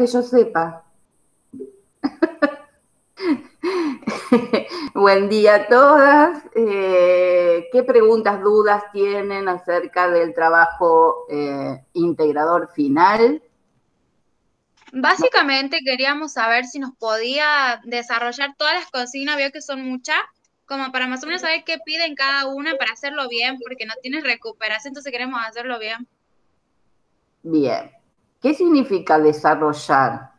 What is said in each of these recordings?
que yo sepa. Buen día a todas. ¿Qué preguntas, dudas tienen acerca del trabajo integrador final? Básicamente queríamos saber si nos podía desarrollar todas las consignas, veo que son muchas, como para más o menos saber qué piden cada una para hacerlo bien, porque no tiene recuperación, entonces queremos hacerlo bien. Bien. ¿Qué significa desarrollar?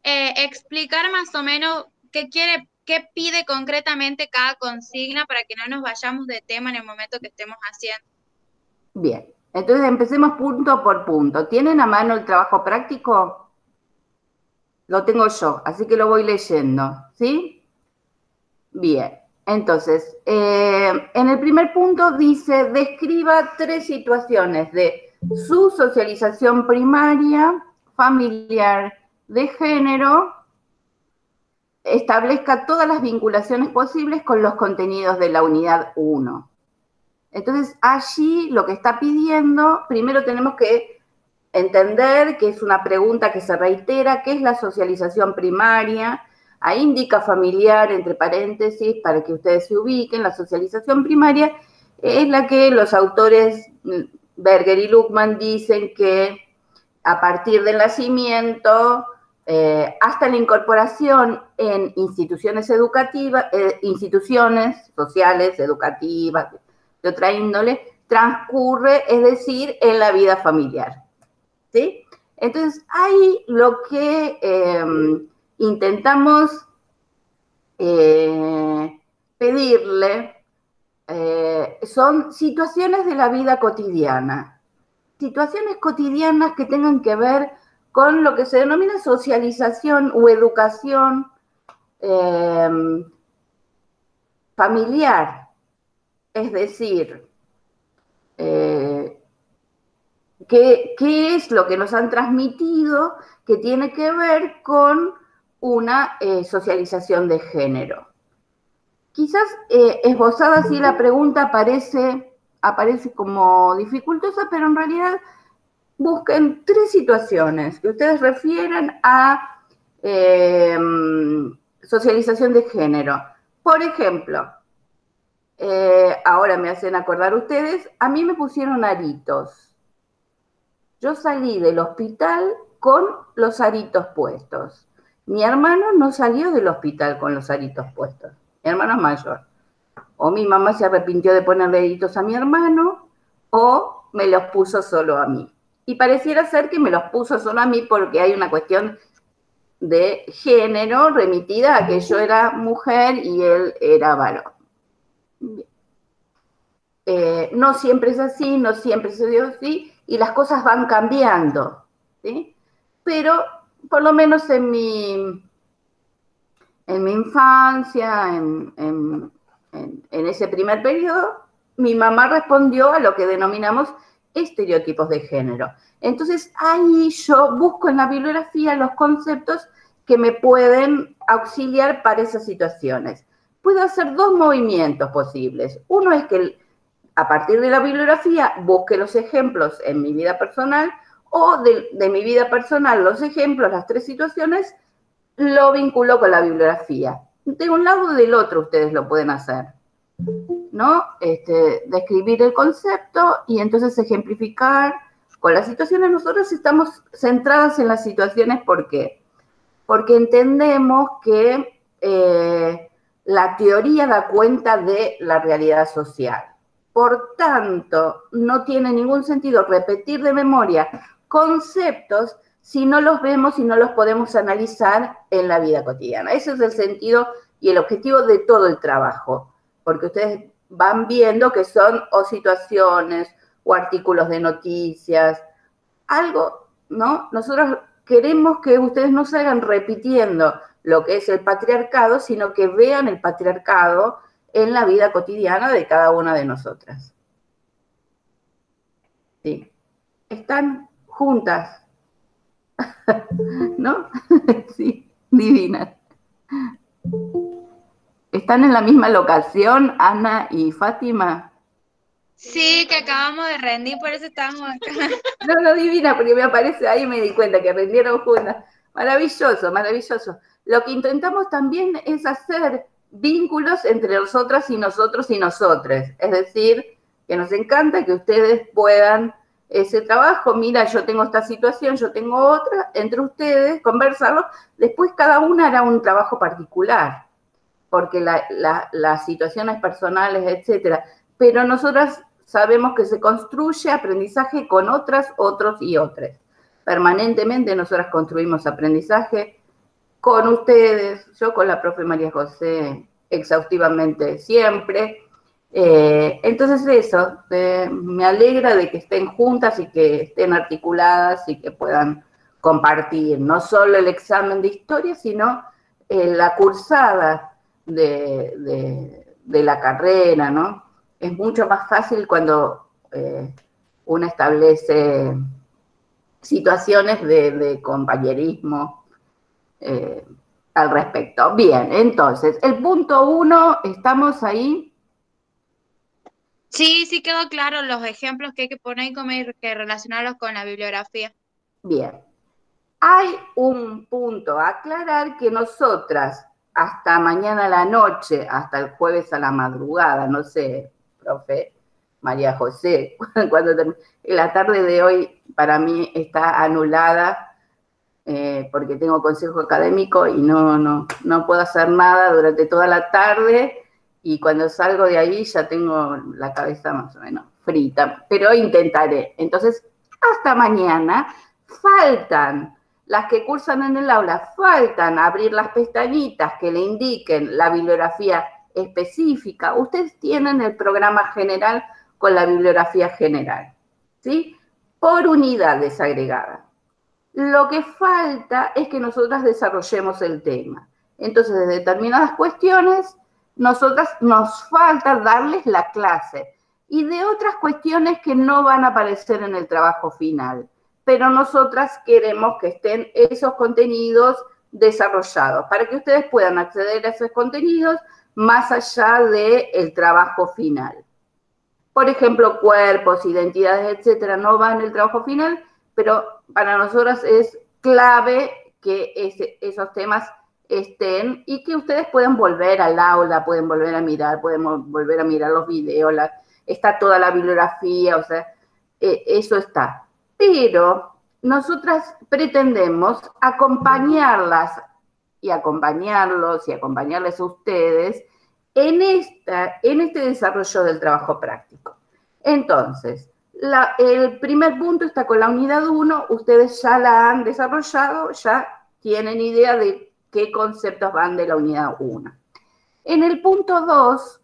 Explicar más o menos qué quiere, qué pide concretamente cada consigna para que no nos vayamos de tema en el momento que estemos haciendo. Bien. Entonces empecemos punto por punto. ¿Tienen a mano el trabajo práctico? Lo tengo yo, así que lo voy leyendo, ¿sí? Bien. Entonces, en el primer punto dice, describa 3 situaciones de su socialización primaria, familiar, de género, establezca todas las vinculaciones posibles con los contenidos de la unidad 1. Entonces, allí lo que está pidiendo, primero tenemos que entender que es una pregunta que se reitera, ¿qué es la socialización primaria? Ahí indica familiar, entre paréntesis, para que ustedes se ubiquen. La socialización primaria es la que los autores Berger y Luckman dicen que a partir del nacimiento hasta la incorporación en instituciones educativas, instituciones sociales, educativas, de otra índole, transcurre, es decir, en la vida familiar. ¿Sí? Entonces, ahí lo que intentamos pedirle son situaciones de la vida cotidiana. Situaciones cotidianas que tengan que ver con lo que se denomina socialización o educación familiar. Es decir, ¿qué es lo que nos han transmitido que tiene que ver con una socialización de género? Quizás esbozada así la pregunta aparece como dificultosa, pero en realidad busquen 3 situaciones que ustedes refieran a socialización de género. Por ejemplo, ahora me hacen acordar ustedes, a mí me pusieron aritos. Yo salí del hospital con los aritos puestos. Mi hermano no salió del hospital con los aritos puestos. Mi hermano es mayor. O mi mamá se arrepintió de ponerle aritos a mi hermano, o me los puso solo a mí. Y pareciera ser que me los puso solo a mí porque hay una cuestión de género remitida a que yo era mujer y él era varón. No siempre es así, no siempre se dio así, y las cosas van cambiando, ¿sí? Pero por lo menos en mi infancia, en ese primer periodo, mi mamá respondió a lo que denominamos estereotipos de género. Entonces ahí yo busco en la bibliografía los conceptos que me pueden auxiliar para esas situaciones. Puedo hacer 2 movimientos posibles. Uno es que a partir de la bibliografía busque los ejemplos en mi vida personal, o de mi vida personal los ejemplos, las 3 situaciones, lo vinculo con la bibliografía. De un lado o del otro ustedes lo pueden hacer, ¿no? Describir el concepto y entonces ejemplificar con las situaciones. Nosotros estamos centradas en las situaciones, ¿por qué? Porque entendemos que la teoría da cuenta de la realidad social. Por tanto, no tiene ningún sentido repetir de memoria conceptos si no los vemos y no los podemos analizar en la vida cotidiana. Ese es el sentido y el objetivo de todo el trabajo, porque ustedes van viendo que son o situaciones o artículos de noticias, algo, ¿no? Nosotros queremos que ustedes no salgan repitiendo lo que es el patriarcado, sino que vean el patriarcado en la vida cotidiana de cada una de nosotras. Sí. Están juntas, ¿no? Sí, divinas. ¿Están en la misma locación, Ana y Fátima? Sí, que acabamos de rendir, por eso estamos acá. No, no, divina, porque me aparece ahí y me di cuenta que rendieron juntas. Maravilloso, maravilloso. Lo que intentamos también es hacer vínculos entre nosotras y nosotros y nosotres. Es decir, que nos encanta que ustedes puedan ese trabajo. Mira, yo tengo esta situación, yo tengo otra, entre ustedes, conversarlo. Después cada una hará un trabajo particular, porque las situaciones personales, etcétera. Pero nosotras sabemos que se construye aprendizaje con otras, otros y otras. Permanentemente nosotras construimos aprendizaje con ustedes, yo con la profe María José, exhaustivamente siempre. Entonces eso, me alegra de que estén juntas y que estén articuladas y que puedan compartir no solo el examen de historia, sino la cursada de la carrera, ¿no? Es mucho más fácil cuando uno establece situaciones de compañerismo al respecto. Bien, entonces, el punto 1, ¿estamos ahí? Sí, sí quedó claro los ejemplos que hay que poner y cómo hay que relacionarlos con la bibliografía. Bien. Hay un punto a aclarar que nosotras, hasta mañana a la noche, hasta el jueves a la madrugada, no sé, profe María José, cuando la tarde de hoy para mí está anulada porque tengo consejo académico y no puedo hacer nada durante toda la tarde y cuando salgo de ahí ya tengo la cabeza más o menos frita, pero intentaré. Entonces, hasta mañana faltan las que cursan en el aula, faltan abrir las pestañitas que le indiquen la bibliografía específica. Ustedes tienen el programa general con la bibliografía general, ¿sí? Por unidad desagregada. Lo que falta es que nosotras desarrollemos el tema. Entonces, de determinadas cuestiones, nosotras nos falta darles la clase y de otras cuestiones que no van a aparecer en el trabajo final. Pero nosotras queremos que estén esos contenidos desarrollados para que ustedes puedan acceder a esos contenidos más allá del trabajo final. Por ejemplo, cuerpos, identidades, etcétera, no van en el trabajo final, pero para nosotros es clave que esos temas estén y que ustedes puedan volver al aula, pueden volver a mirar, podemos volver a mirar los videos, está toda la bibliografía, o sea, eso está. Pero nosotras pretendemos acompañarlas y acompañarlos y acompañarles a ustedes en este desarrollo del trabajo práctico. Entonces, el primer punto está con la unidad 1, ustedes ya la han desarrollado, ya tienen idea de qué conceptos van de la unidad 1. En el punto 2,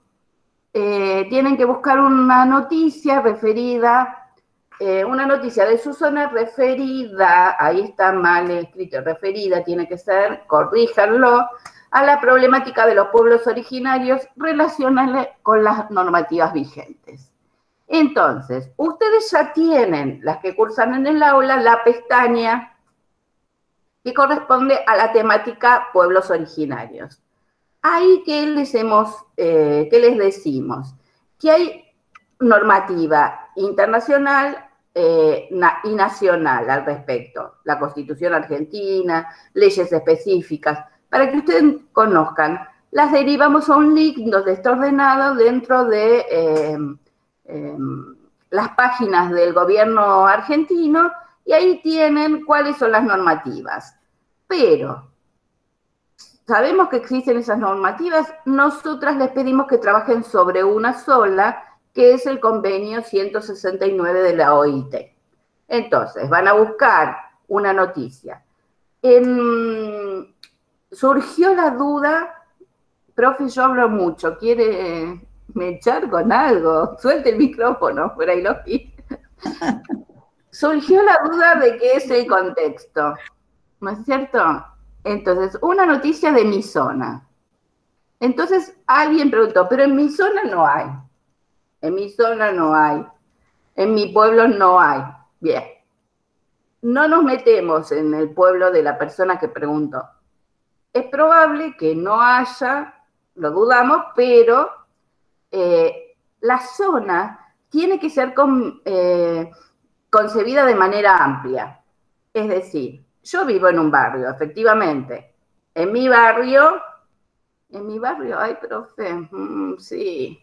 tienen que buscar una noticia referida, una noticia de su zona referida, ahí está mal escrito, referida, tiene que ser, corríjanlo, a la problemática de los pueblos originarios relacionables con las normativas vigentes. Entonces, ustedes ya tienen, las que cursan en el aula, la pestaña que corresponde a la temática pueblos originarios. Ahí, ¿qué les decimos? Que hay normativa internacional y nacional al respecto. La Constitución Argentina, leyes específicas, para que ustedes conozcan. Las derivamos a un link donde está ordenado dentro de las páginas del gobierno argentino y ahí tienen cuáles son las normativas. Pero sabemos que existen esas normativas, nosotras les pedimos que trabajen sobre una sola, que es el convenio 169 de la OIT. Entonces, van a buscar una noticia. Surgió la duda, profe, yo hablo mucho, ¿quiere echar con algo? Suelte el micrófono, por ahí lo vi. Surgió la duda de qué es el contexto, ¿no es cierto? Entonces, una noticia de mi zona. Entonces, alguien preguntó, pero en mi zona no hay. En mi zona no hay. En mi pueblo no hay. Bien. No nos metemos en el pueblo de la persona que preguntó. Es probable que no haya, lo dudamos, pero la zona tiene que ser concebida de manera amplia. Es decir, yo vivo en un barrio, efectivamente. En mi barrio, ay, profe, sí,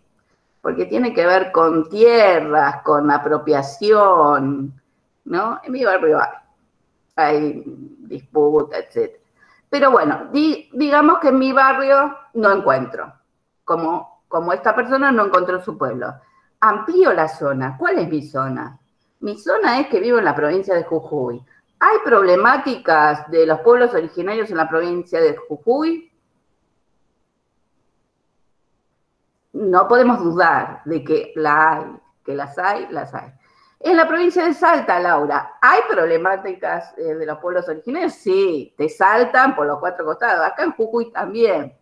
porque tiene que ver con tierras, con apropiación, ¿no? En mi barrio hay disputa, etc. Pero bueno, digamos que en mi barrio no encuentro, como esta persona no encontró en su pueblo. Amplío la zona. ¿Cuál es mi zona? Mi zona es que vivo en la provincia de Jujuy. ¿Hay problemáticas de los pueblos originarios en la provincia de Jujuy? No podemos dudar de que las hay. En la provincia de Salta, Laura, ¿hay problemáticas de los pueblos originarios? Sí, te saltan por los 4 costados. Acá en Jujuy también.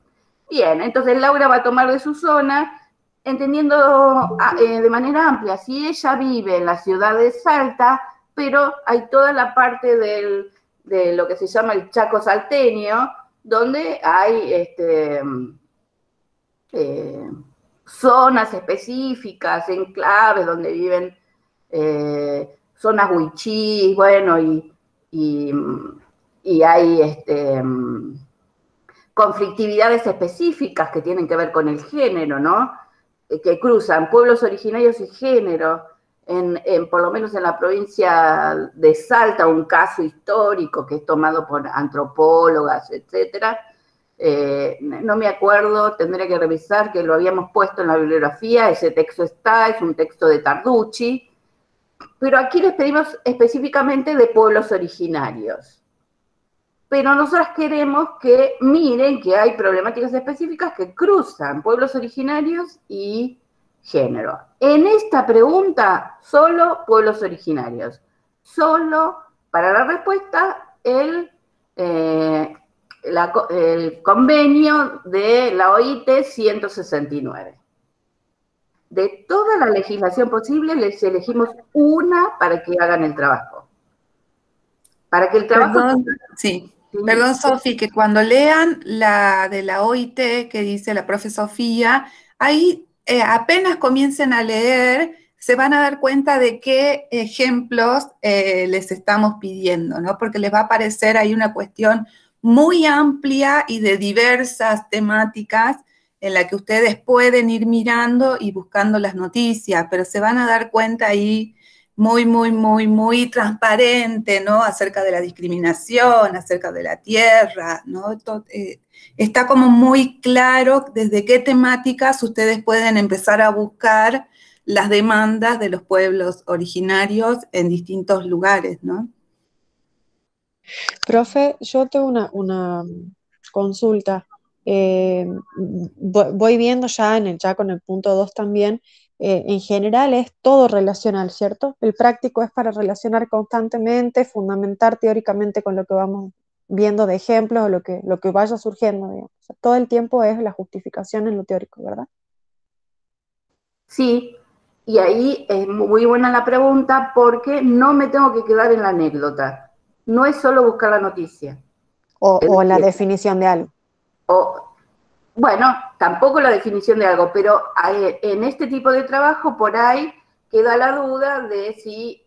Bien, entonces Laura va a tomar de su zona, entendiendo de manera amplia, si ella vive en la ciudad de Salta, pero hay toda la parte de lo que se llama el Chaco salteño, donde hay zonas específicas, enclaves donde viven zonas huichís, bueno, y hay conflictividades específicas que tienen que ver con el género, ¿no? Que cruzan pueblos originarios y género, por lo menos en la provincia de Salta, un caso histórico que es tomado por antropólogas, etcétera. No me acuerdo, tendré que revisar, que lo habíamos puesto en la bibliografía, ese texto está, es un texto de Tarducci, pero aquí les pedimos específicamente de pueblos originarios. Pero nosotros queremos que miren que hay problemáticas específicas que cruzan pueblos originarios y género. En esta pregunta, solo pueblos originarios. Solo para la respuesta el convenio de la OIT 169. De toda la legislación posible, les elegimos una para que hagan el trabajo. Para que el trabajo... Perdón, sí. Perdón, Sofi, que cuando lean la de la OIT que dice la profe Sofía, ahí apenas comiencen a leer, se van a dar cuenta de qué ejemplos les estamos pidiendo, ¿no? Porque les va a aparecer ahí una cuestión muy amplia y de diversas temáticas en la que ustedes pueden ir mirando y buscando las noticias, pero se van a dar cuenta ahí muy transparente, ¿no? Acerca de la discriminación, acerca de la tierra, ¿no? Está como muy claro desde qué temáticas ustedes pueden empezar a buscar las demandas de los pueblos originarios en distintos lugares, ¿no? Profe, yo tengo una consulta. Voy viendo ya con el punto 2 también, en general es todo relacional, ¿cierto? El práctico es para relacionar constantemente, fundamentar teóricamente con lo que vamos viendo de ejemplos o lo que vaya surgiendo, digamos. O sea, todo el tiempo es la justificación en lo teórico, ¿verdad? Sí, y ahí es muy buena la pregunta porque no me tengo que quedar en la anécdota. No es solo buscar la noticia. O la definición de algo. Bueno, tampoco la definición de algo, pero en este tipo de trabajo por ahí queda la duda de si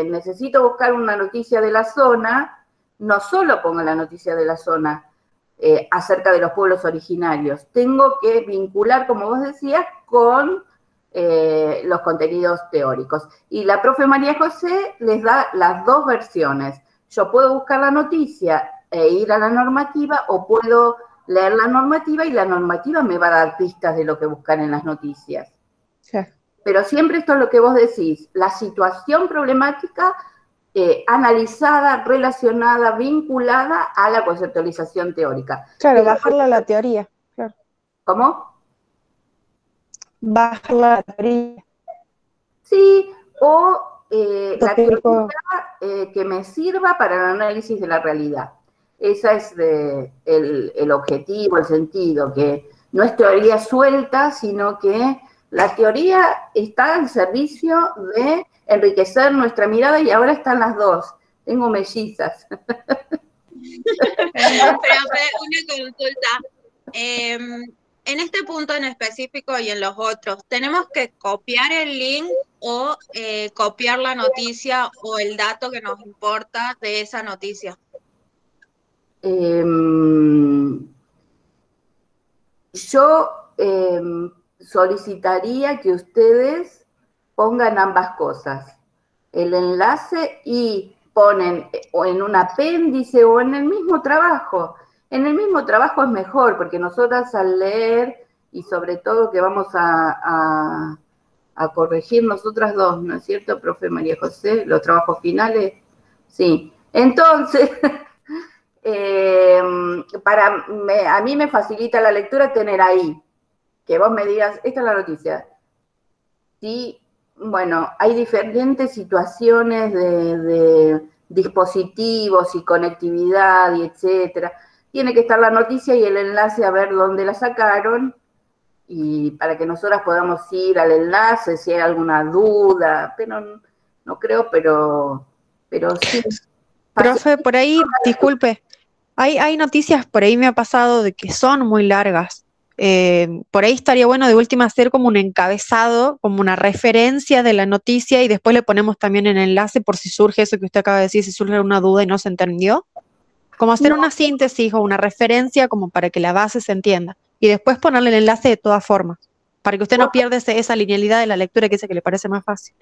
necesito buscar una noticia de la zona, no solo pongo la noticia de la zona acerca de los pueblos originarios, tengo que vincular, como vos decías, con los contenidos teóricos. Y la profe María José les da las dos versiones. Yo puedo buscar la noticia e ir a la normativa o puedo leer la normativa y la normativa me va a dar pistas de lo que buscar en las noticias. Sí. Pero siempre esto es lo que vos decís, la situación problemática analizada, relacionada, vinculada a la conceptualización teórica. Claro, bajarla a la teoría. Claro. ¿Cómo? Bajarla a la teoría. Sí, o la teoría que me sirva para el análisis de la realidad. Ese es el objetivo, el sentido, que no es teoría suelta, sino que la teoría está al servicio de enriquecer nuestra mirada y ahora están las dos. Tengo mellizas. Una consulta. En este punto en específico y en los otros, ¿tenemos que copiar el link o copiar la noticia o el dato que nos importa de esa noticia? Yo solicitaría que ustedes pongan ambas cosas, el enlace y ponen o en un apéndice o en el mismo trabajo. En el mismo trabajo es mejor, porque nosotras al leer, y sobre todo que vamos a corregir nosotras dos, ¿no es cierto, profe María José? Los trabajos finales, sí. Entonces, a mí me facilita la lectura tener ahí, que vos me digas, esta es la noticia. Sí, bueno, hay diferentes situaciones de dispositivos y conectividad y etcétera. Tiene que estar la noticia y el enlace a ver dónde la sacaron, y para que nosotras podamos ir al enlace si hay alguna duda, pero no creo, pero sí. Profe, por ahí, disculpe, hay noticias, por ahí me ha pasado de que son muy largas. Por ahí estaría bueno de última hacer como un encabezado, como una referencia de la noticia y después le ponemos también el enlace por si surge eso que usted acaba de decir, si surge una duda y no se entendió. Como hacer una síntesis o una referencia como para que la base se entienda. Y después ponerle el enlace de todas formas, para que usted no pierda esa linealidad de la lectura que dice que le parece más fácil.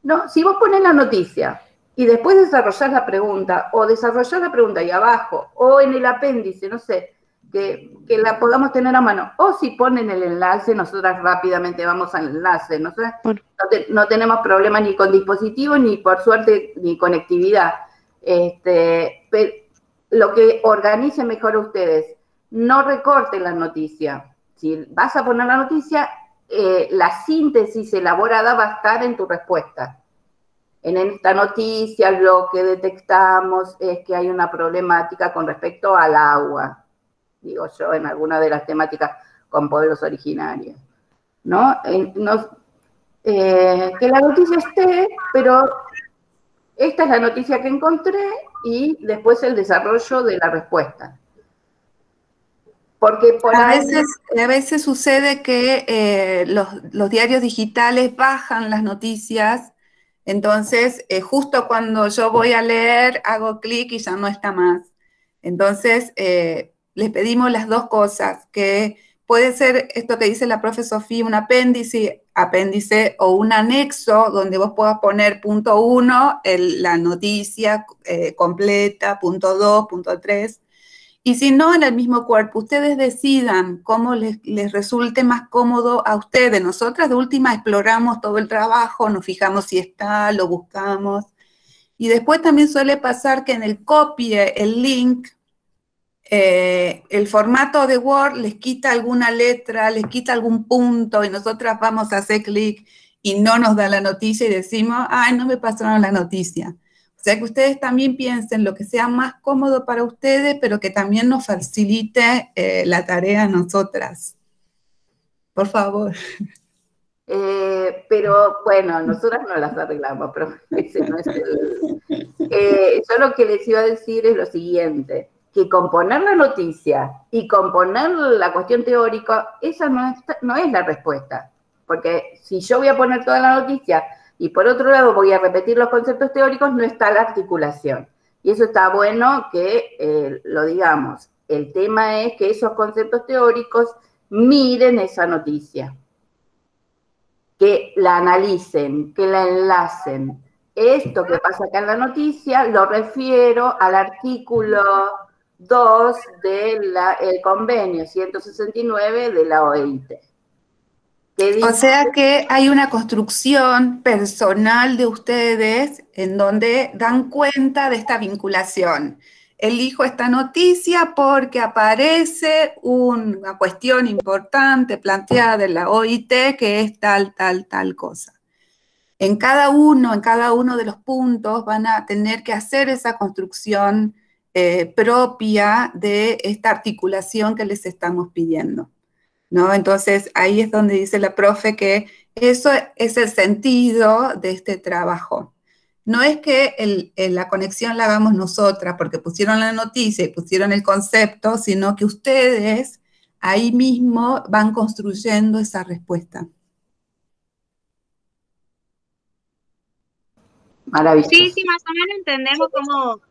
No, si vos pones la noticia y después desarrollás la pregunta, o desarrollás la pregunta ahí abajo, o en el apéndice, no sé, que la podamos tener a mano, o si ponen el enlace, nosotras rápidamente vamos al enlace, ¿no? Bueno. No tenemos problemas ni con dispositivos, ni por suerte, ni conectividad. Pero lo que organicen mejor ustedes, no recorten la noticia. Si vas a poner la noticia, la síntesis elaborada va a estar en tu respuesta. En esta noticia lo que detectamos es que hay una problemática con respecto al agua, digo yo, en alguna de las temáticas con pueblos originarios, ¿no? Que la noticia esté, pero esta es la noticia que encontré y después el desarrollo de la respuesta. Porque a veces sucede que los diarios digitales bajan las noticias, entonces justo cuando yo voy a leer hago clic y ya no está más. Entonces les pedimos las dos cosas, que puede ser esto que dice la profe Sofía, un apéndice o un anexo donde vos puedas poner punto 1, la noticia completa, punto 2, punto 3. Y si no, en el mismo cuerpo, ustedes decidan cómo les resulte más cómodo a ustedes. Nosotras de última exploramos todo el trabajo, nos fijamos si está, lo buscamos. Y después también suele pasar que en el copy, el link, el formato de Word les quita alguna letra, les quita algún punto y nosotras vamos a hacer clic y no nos da la noticia y decimos, ay, no me pasaron la noticia. O sea, que ustedes también piensen lo que sea más cómodo para ustedes, pero que también nos facilite la tarea a nosotras. Por favor. Pero bueno, nosotras no las arreglamos, pero ese no es yo lo que les iba a decir es lo siguiente, que componer la noticia y componer la cuestión teórica, esa no es la respuesta. Porque si yo voy a poner toda la noticia y por otro lado voy a repetir los conceptos teóricos, no está la articulación. Y eso está bueno que lo digamos. El tema es que esos conceptos teóricos miren esa noticia, que la analicen, que la enlacen. Esto que pasa acá en la noticia lo refiero al artículo 2 del convenio 169 de la OIT. O sea que hay una construcción personal de ustedes en donde dan cuenta de esta vinculación. Elijo esta noticia porque aparece una cuestión importante planteada en la OIT que es tal cosa. En cada uno de los puntos van a tener que hacer esa construcción propia de esta articulación que les estamos pidiendo, ¿no? Entonces, ahí es donde dice la profe que eso es el sentido de este trabajo. No es que la conexión la hagamos nosotras porque pusieron la noticia y pusieron el concepto, sino que ustedes ahí mismo van construyendo esa respuesta. Maravilloso. Sí, sí, más o menos entendemos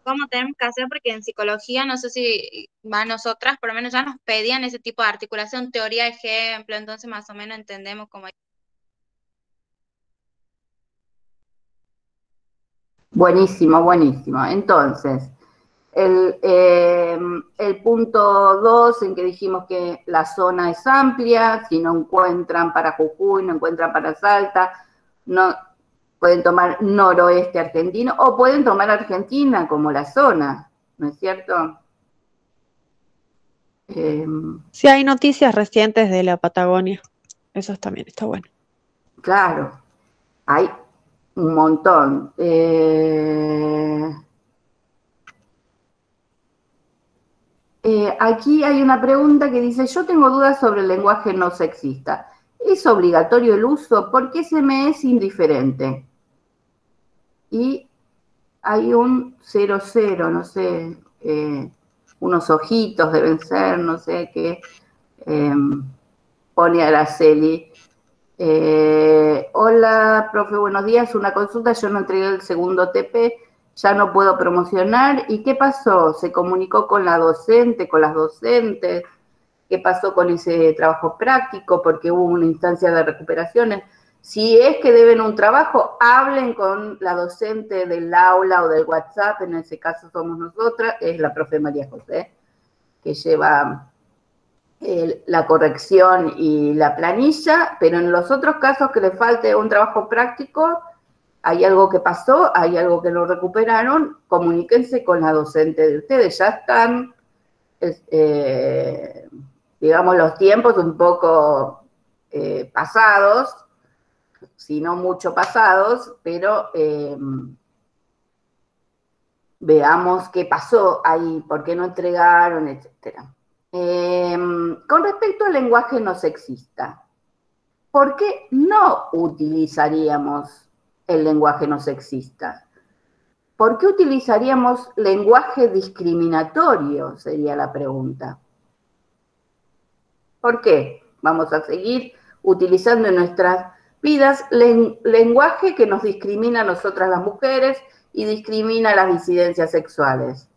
cómo tenemos que hacer, porque en psicología, no sé si a nosotras, por lo menos ya nos pedían ese tipo de articulación, teoría, ejemplo, entonces más o menos entendemos cómo. Buenísimo, buenísimo. Entonces, el punto 2 en que dijimos que la zona es amplia, si no encuentran para Jujuy, no encuentran para Salta, no pueden tomar noroeste argentino o pueden tomar Argentina como la zona, ¿no es cierto? Sí, hay noticias recientes de la Patagonia. Eso también está bueno. Claro, hay un montón. Aquí hay una pregunta que dice, yo tengo dudas sobre el lenguaje no sexista. ¿Es obligatorio el uso? ¿Por qué se me es indiferente? Y hay un 00, no sé, unos ojitos deben ser, no sé qué, pone Araceli. Hola, profe, buenos días, una consulta, yo no entregué el segundo TP, ya no puedo promocionar. ¿Y qué pasó? ¿Se comunicó con la docente, con las docentes? ¿Qué pasó con ese trabajo práctico? Porque hubo una instancia de recuperaciones. Si es que deben un trabajo, hablen con la docente del aula o del WhatsApp, en ese caso somos nosotras, es la profe María José, que lleva la corrección y la planilla, pero en los otros casos que les falte un trabajo práctico, hay algo que pasó, hay algo que no recuperaron, comuníquense con la docente de ustedes, ya están, digamos, los tiempos un poco pasados, si no mucho pasados, pero veamos qué pasó ahí, por qué no entregaron, etcétera. Con respecto al lenguaje no sexista, ¿por qué no utilizaríamos el lenguaje no sexista? ¿Por qué utilizaríamos lenguaje discriminatorio? Sería la pregunta. ¿Por qué? Vamos a seguir utilizando en nuestras vidas lenguaje que nos discrimina a nosotras las mujeres y discrimina a las disidencias sexuales.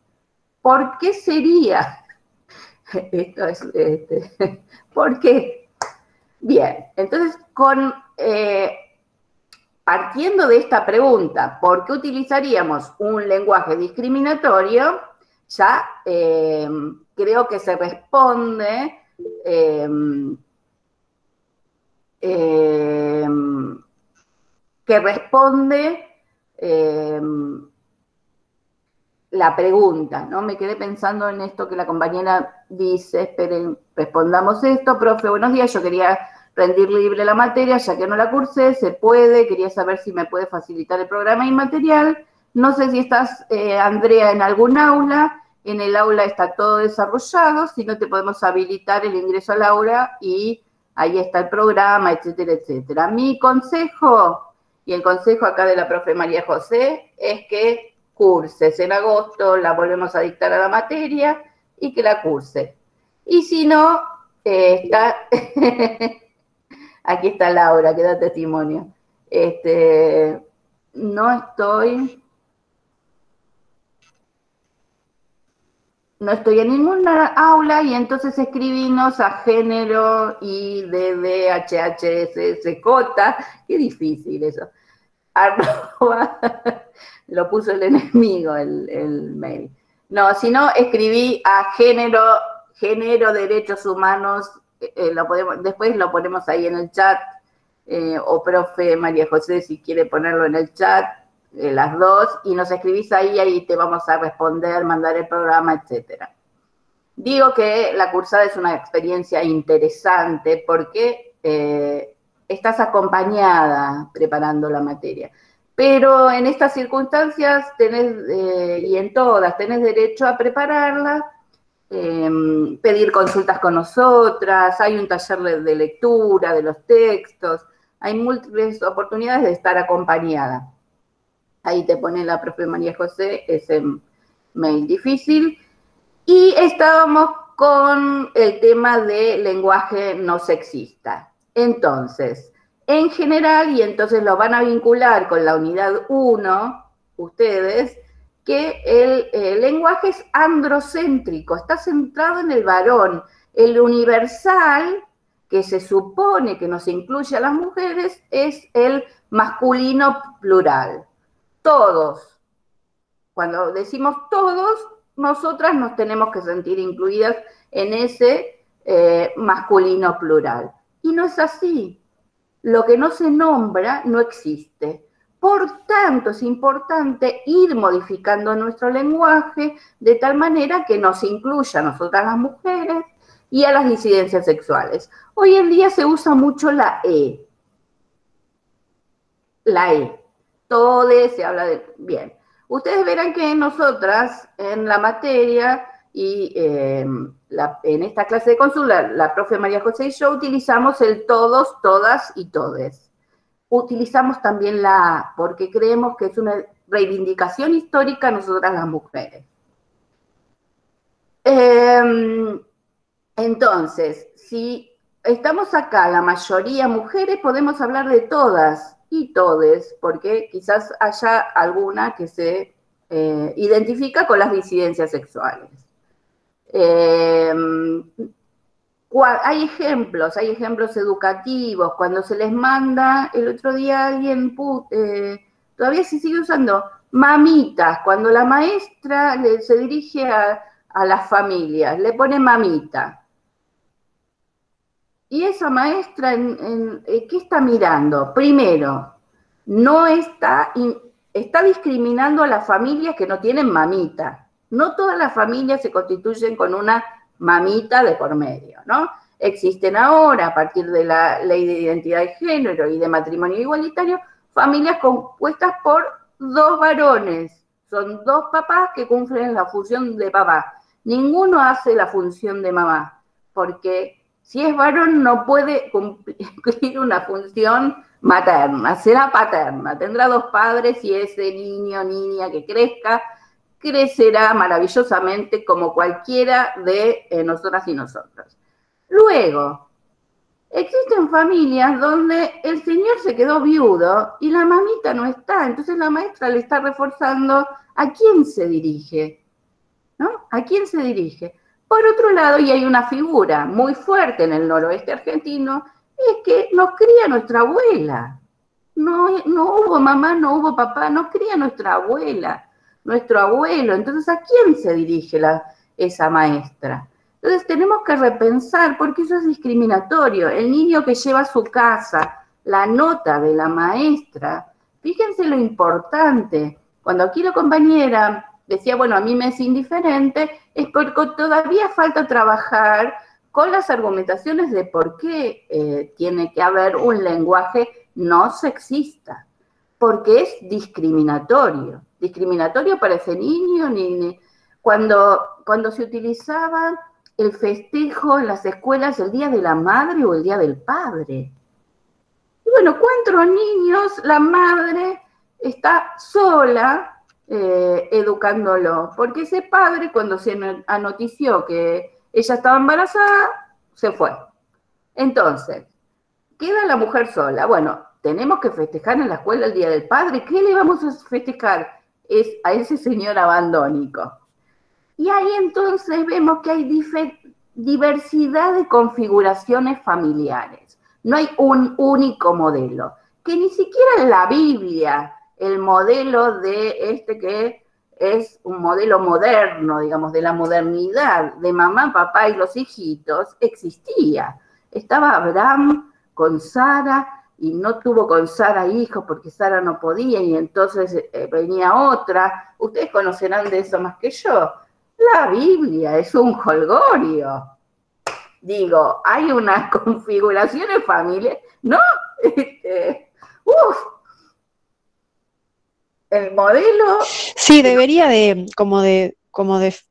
¿Por qué sería? Esto es, ¿por qué? Bien, entonces partiendo de esta pregunta, ¿por qué utilizaríamos un lenguaje discriminatorio? Ya creo que se responde la pregunta, ¿no? Me quedé pensando en esto que la compañera dice, esperen, respondamos esto, profe, buenos días, yo quería rendir libre la materia, ya que no la cursé, se puede, quería saber si me puede facilitar el programa inmaterial, no sé si estás, Andrea, en algún aula, en el aula está todo desarrollado, si no te podemos habilitar el ingreso al aula y ahí está el programa, etcétera, etcétera. Mi consejo, y el consejo acá de la profe María José, es que curses en agosto, la volvemos a dictar a la materia y que la curse. Y si no, está... Aquí está Laura, que da testimonio. No estoy en ninguna aula y entonces escribinos a género IDDHHSSJ, qué difícil eso, arroba, lo puso el enemigo el mail. No, si no, escribí a género derechos humanos, después lo ponemos ahí en el chat, o profe María José, si quiere ponerlo en el chat, las dos, y nos escribís ahí te vamos a responder, mandar el programa, etcétera. Digo que la cursada es una experiencia interesante porque estás acompañada preparando la materia. Pero en estas circunstancias y en todas tenés derecho a prepararla, pedir consultas con nosotras, hay un taller de lectura de los textos, hay múltiples oportunidades de estar acompañada. Ahí te pone la profe María José ese mail difícil. Y estábamos con el tema de lenguaje no sexista. Entonces, en general, y entonces lo van a vincular con la unidad 1, ustedes que el lenguaje es androcéntrico, está centrado en el varón. El universal, que se supone que nos incluye a las mujeres, es el masculino plural. Todos. Cuando decimos todos, nosotras nos tenemos que sentir incluidas en ese masculino plural. Y no es así. Lo que no se nombra no existe. Por tanto, es importante ir modificando nuestro lenguaje de tal manera que nos incluya a nosotras las mujeres y a las disidencias sexuales. Hoy en día se usa mucho la E. La E. Todes, se habla de... Bien. Ustedes verán que nosotras en la materia y en esta clase de consulta, la profe María José y yo utilizamos el todos, todas y todes. Utilizamos también la A, porque creemos que es una reivindicación histórica a nosotras las mujeres. Entonces, si estamos acá la mayoría mujeres, podemos hablar de todas y todes, porque quizás haya alguna que se identifica con las disidencias sexuales. Hay ejemplos educativos, cuando se les manda, el otro día alguien, todavía se sigue usando, mamitas, cuando la maestra se dirige a las familias, le pone mamita. Y esa maestra, ¿qué está mirando? Primero, no está discriminando a las familias que no tienen mamita. No todas las familias se constituyen con una mamita de por medio, ¿no? Existen ahora, a partir de la ley de identidad de género y de matrimonio igualitario, familias compuestas por 2 varones. Son 2 papás que cumplen la función de papá. Ninguno hace la función de mamá, porque si es varón no puede cumplir una función materna, será paterna. Tendrá 2 padres y ese niño o niña que crezca crecerá maravillosamente como cualquiera de nosotras y nosotros. Luego, existen familias donde el señor se quedó viudo y la mamita no está, entonces la maestra le está reforzando a quién se dirige, ¿no? ¿A quién se dirige? Por otro lado, y hay una figura muy fuerte en el noroeste argentino, es que nos cría nuestra abuela. No hubo mamá, no hubo papá, nos cría nuestra abuela, nuestro abuelo. Entonces, ¿a quién se dirige esa maestra? Entonces, tenemos que repensar, porque eso es discriminatorio. El niño que lleva a su casa la nota de la maestra, fíjense lo importante. Cuando aquí la compañera decía, bueno, a mí me es indiferente, es porque todavía falta trabajar con las argumentaciones de por qué tiene que haber un lenguaje no sexista, porque es discriminatorio para ese niño. Cuando se utilizaba el festejo en las escuelas el Día de la Madre o el Día del Padre. Y bueno, ¿cuántos niños la madre está sola educándolo? Porque ese padre, cuando se anotició que ella estaba embarazada, se fue. Entonces, queda la mujer sola. Bueno, tenemos que festejar en la escuela el Día del Padre. ¿Qué le vamos a festejar? Es a ese señor abandónico. Y ahí entonces vemos que hay diversidad de configuraciones familiares. No hay un único modelo. Que ni siquiera en la Biblia, el modelo de que es un modelo moderno, digamos, de la modernidad, de mamá, papá y los hijitos, existía. Estaba Abraham con Sara y no tuvo con Sara hijos porque Sara no podía y entonces venía otra. Ustedes conocerán de eso más que yo. La Biblia es un jolgorio. Digo, hay unas configuraciones familiares, ¿no? El modelo... Sí, debería como de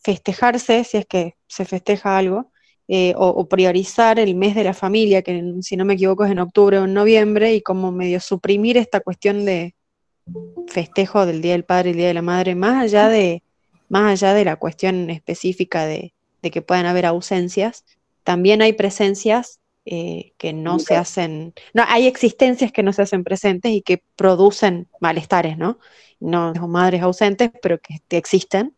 festejarse, si es que se festeja algo, o priorizar el mes de la familia, que si no me equivoco es en octubre o en noviembre, y como medio suprimir esta cuestión de festejo del Día del Padre y el Día de la Madre, más allá de la cuestión específica de que puedan haber ausencias, también hay presencias que no se hacen, no, hay existencias que no se hacen presentes y que producen malestares, ¿no? No son madres ausentes, pero que existen,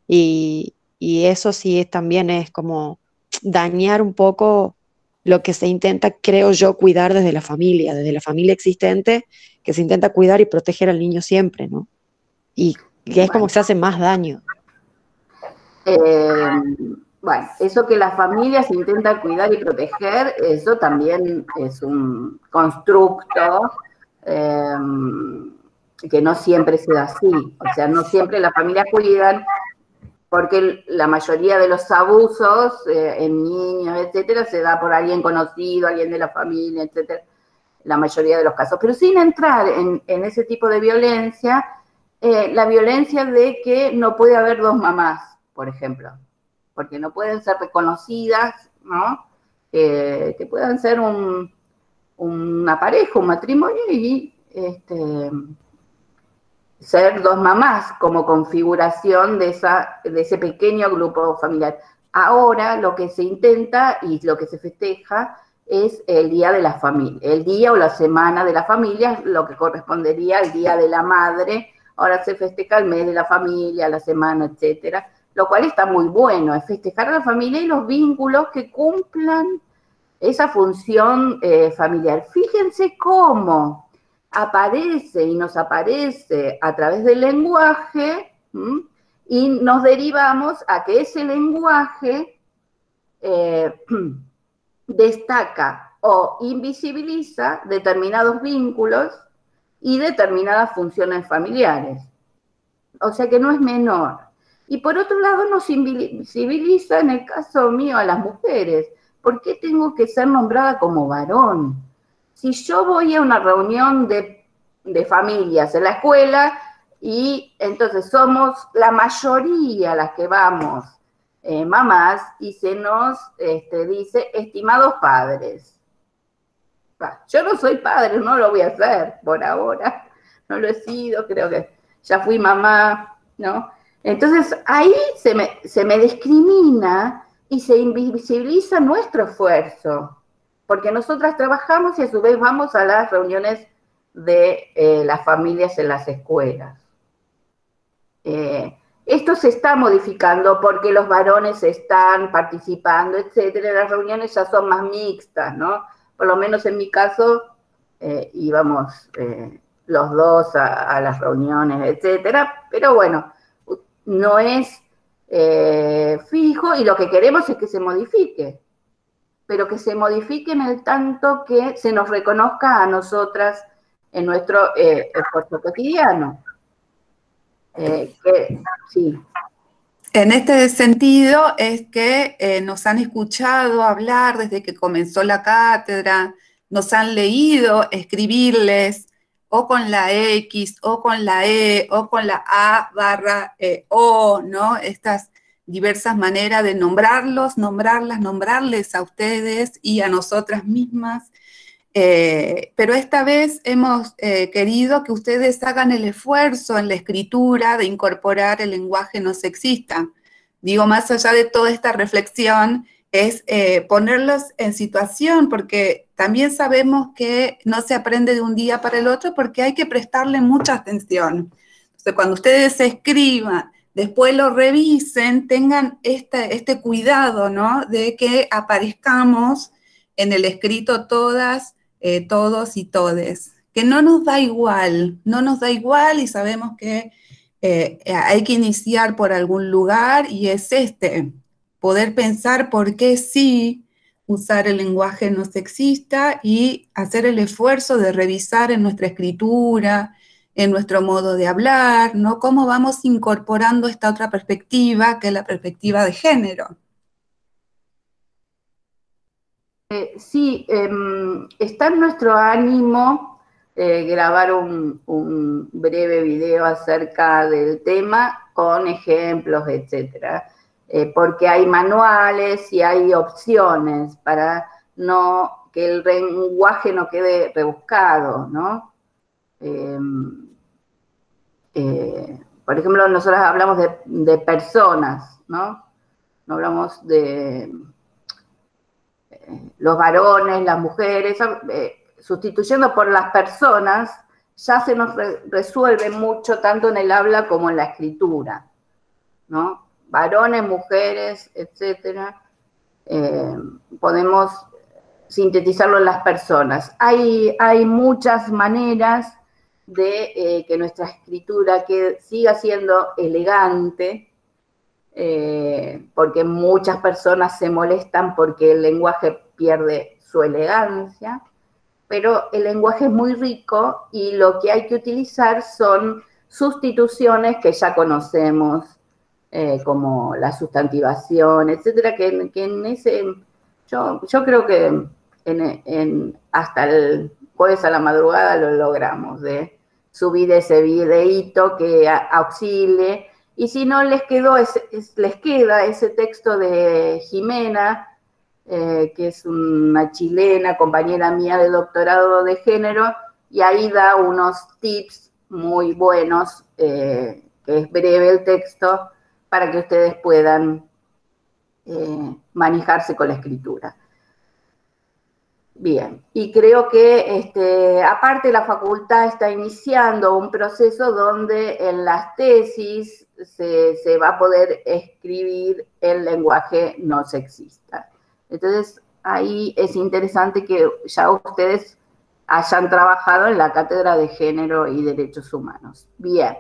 y eso sí también es como dañar un poco lo que se intenta, creo yo, cuidar desde la familia existente, que se intenta cuidar y proteger al niño siempre, ¿no? Y que es como Bueno, que se hace más daño. bueno, eso que la familia se intenta cuidar y proteger, eso también es un constructo eh, que no siempre se da así. O sea, no siempre las familias cuidan, porque la mayoría de los abusos en niños, etcétera, se da por alguien conocido, alguien de la familia, etcétera, la mayoría de los casos. Pero sin entrar en ese tipo de violencia, la violencia de que no puede haber dos mamás, por ejemplo, porque no pueden ser reconocidas, ¿no? Que puedan ser una pareja, un matrimonio y ser dos mamás como configuración de ese pequeño grupo familiar. Ahora lo que se intenta y lo que se festeja es el Día de la Familia, el día o la semana de la familia, lo que correspondería al Día de la Madre. Ahora se festeja el mes de la familia, la semana, etcétera, lo cual está muy bueno, es festejar a la familia y los vínculos que cumplan esa función familiar. Fíjense cómo aparece y nos aparece a través del lenguaje, y nos derivamos a que ese lenguaje destaca o invisibiliza determinados vínculos y determinadas funciones familiares. O sea que no es menor. Y por otro lado nos invisibiliza, en el caso mío, a las mujeres. ¿Por qué tengo que ser nombrada como varón? Si yo voy a una reunión de familias en la escuela y entonces somos la mayoría las que vamos, mamás, y se nos dice, estimados padres. Yo no soy padre, no lo voy a hacer por ahora, no lo he sido, creo que ya fui mamá, ¿no? Entonces ahí se me discrimina y se invisibiliza nuestro esfuerzo, porque nosotras trabajamos y a su vez vamos a las reuniones de las familias en las escuelas. Esto se está modificando porque los varones están participando, etcétera, las reuniones ya son más mixtas, ¿no? Por lo menos en mi caso íbamos los dos a las reuniones, etcétera, pero bueno, no es fijo y lo que queremos es que se modifique, pero que se modifique en el tanto que se nos reconozca a nosotras en nuestro esfuerzo cotidiano. Sí. En este sentido es que nos han escuchado hablar desde que comenzó la cátedra, nos han leído escribirles o con la X, o con la E, o con la A/O, ¿no? Estas diversas maneras de nombrarlos, nombrarles a ustedes y a nosotras mismas. Pero esta vez hemos querido que ustedes hagan el esfuerzo en la escritura de incorporar el lenguaje no sexista. Digo, más allá de toda esta reflexión, es ponerlos en situación, porque también sabemos que no se aprende de un día para el otro, porque hay que prestarle mucha atención. Entonces, cuando ustedes escriban, después lo revisen, tengan este cuidado, ¿no? De que aparezcamos en el escrito todas, todos y todes, que no nos da igual y sabemos que hay que iniciar por algún lugar y es poder pensar por qué sí usar el lenguaje no sexista y hacer el esfuerzo de revisar en nuestra escritura, en nuestro modo de hablar, ¿no? Cómo vamos incorporando esta otra perspectiva, que es la perspectiva de género. Sí, está en nuestro ánimo grabar un breve video acerca del tema con ejemplos, etcétera, porque hay manuales y hay opciones para que el lenguaje no quede rebuscado, ¿no? Por ejemplo, nosotros hablamos de personas, ¿no? No hablamos de los varones, las mujeres, sustituyendo por las personas, ya se nos resuelve mucho tanto en el habla como en la escritura, ¿no? Varones, mujeres, etcétera. Podemos sintetizarlo en las personas. Hay muchas maneras de que nuestra escritura siga siendo elegante, porque muchas personas se molestan porque el lenguaje pierde su elegancia, pero el lenguaje es muy rico y lo que hay que utilizar son sustituciones que ya conocemos, como la sustantivación, etcétera, que en ese, yo creo que hasta el jueves a la madrugada lo logramos, de subir ese videíto que auxilie. Y si no, les queda ese texto de Jimena, que es una chilena, compañera mía de doctorado de género, y ahí da unos tips muy buenos, que es breve el texto, para que ustedes puedan manejarse con la escritura. Bien, y creo que aparte la facultad está iniciando un proceso donde en las tesis se va a poder escribir el lenguaje no sexista. Entonces, ahí es interesante que ya ustedes hayan trabajado en la Cátedra de Género y Derechos Humanos. Bien,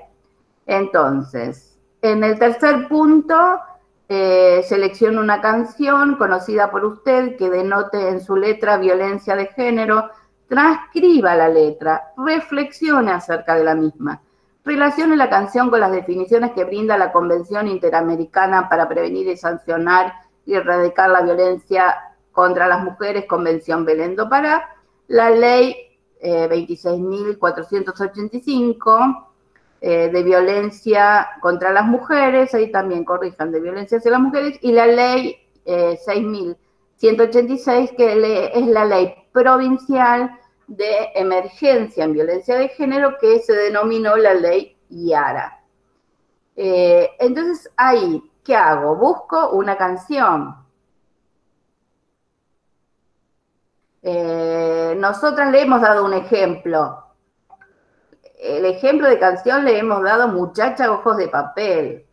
entonces, en el tercer punto, seleccione una canción conocida por usted que denote en su letra violencia de género, transcriba la letra, reflexione acerca de la misma, relacione la canción con las definiciones que brinda la Convención Interamericana para Prevenir y Sancionar y Erradicar la Violencia contra las Mujeres, Convención Belén do Pará, la Ley 26.485, de violencia contra las mujeres, ahí también corrijan, de violencia hacia las mujeres, y la ley 6.186, que es la ley provincial de emergencia en violencia de género, que se denominó la ley IARA. Entonces, ahí, ¿qué hago? Busco una canción. Nosotras le hemos dado un ejemplo. El ejemplo de canción le hemos dado Muchacha Ojos de Papel.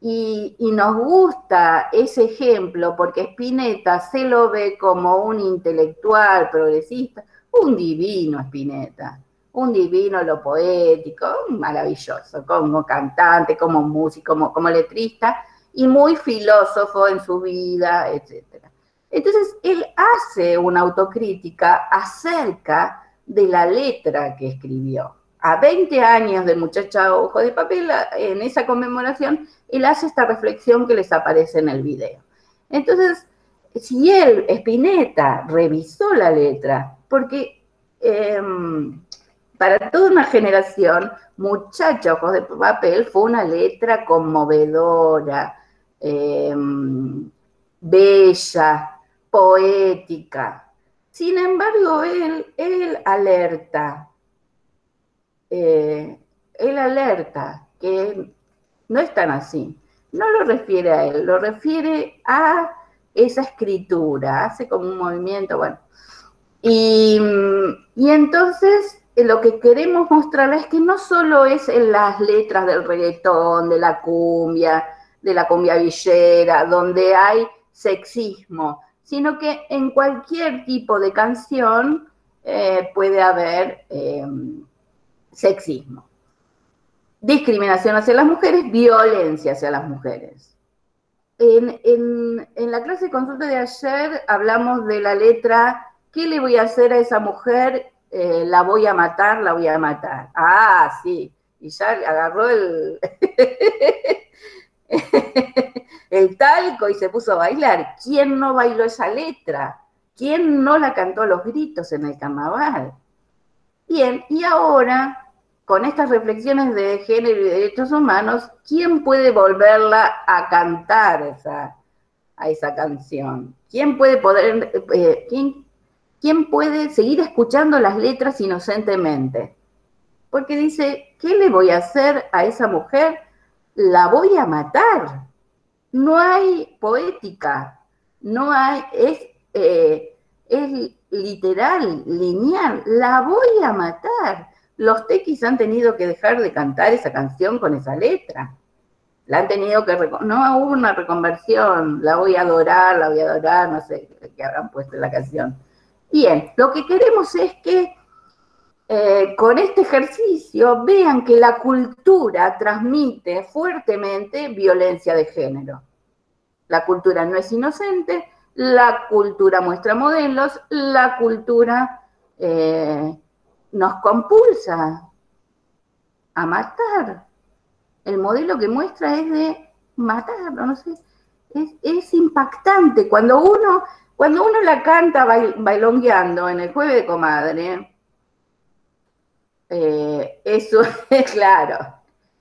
Y nos gusta ese ejemplo porque Spinetta se lo ve como un intelectual progresista, un divino Spinetta, un divino lo poético, maravilloso, como cantante, como músico, como letrista, y muy filósofo en su vida, etc. Entonces, él hace una autocrítica acerca de la letra que escribió. A 20 años de Muchacha Ojo de Papel, en esa conmemoración, él hace esta reflexión que les aparece en el video. Entonces, si él, Spinetta, revisó la letra, porque para toda una generación, Muchacha Ojos de Papel fue una letra conmovedora, bella, poética. Sin embargo, él alerta que no es tan así. No lo refiere a él, lo refiere a esa escritura, hace como un movimiento, bueno. Y entonces lo que queremos mostrarles es que no solo es en las letras del reggaetón, de la cumbia villera, donde hay sexismo, sino que en cualquier tipo de canción puede haber sexismo, discriminación hacia las mujeres, violencia hacia las mujeres. En la clase de consulta de ayer hablamos de la letra, ¿qué le voy a hacer a esa mujer? La voy a matar, la voy a matar. Ah, sí, y ya agarró el talco y se puso a bailar. ¿Quién no bailó esa letra? ¿Quién no la cantó a los gritos en el carnaval? Bien, y ahora, con estas reflexiones de género y derechos humanos, ¿quién puede volverla a cantar a esa canción? ¿Quién puede quién puede seguir escuchando las letras inocentemente? Porque dice, ¿qué le voy a hacer a esa mujer? La voy a matar. No hay poética, no hay, es literal, lineal, la voy a matar. Los tequis han tenido que dejar de cantar esa canción con esa letra. La han tenido que, no hubo una reconversión, la voy a adorar, no sé qué habrán puesto en la canción. Bien, lo que queremos es que con este ejercicio vean que la cultura transmite fuertemente violencia de género. La cultura no es inocente, la cultura muestra modelos, la cultura nos compulsa a matar. El modelo que muestra es de matarlo, no sé, es impactante. Cuando uno la canta bailongueando en el Jueves de Comadre, eso es claro,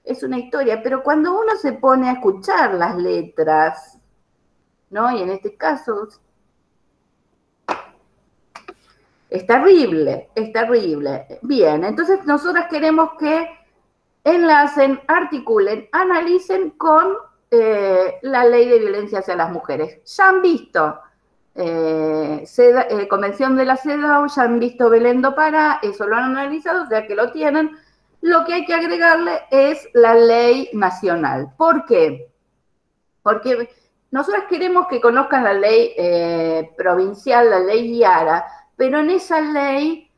es una historia, pero cuando uno se pone a escuchar las letras, ¿no? Y en este caso es terrible, es terrible. Bien, entonces nosotras queremos que enlacen, articulen, analicen con la ley de violencia hacia las mujeres. Ya han visto Convención de la CEDAW, ya han visto Belén do Pará, eso lo han analizado, o sea que lo tienen. Lo que hay que agregarle es la ley nacional. ¿Por qué? Porque nosotros queremos que conozcan la ley provincial, la ley IARA, pero en esa ley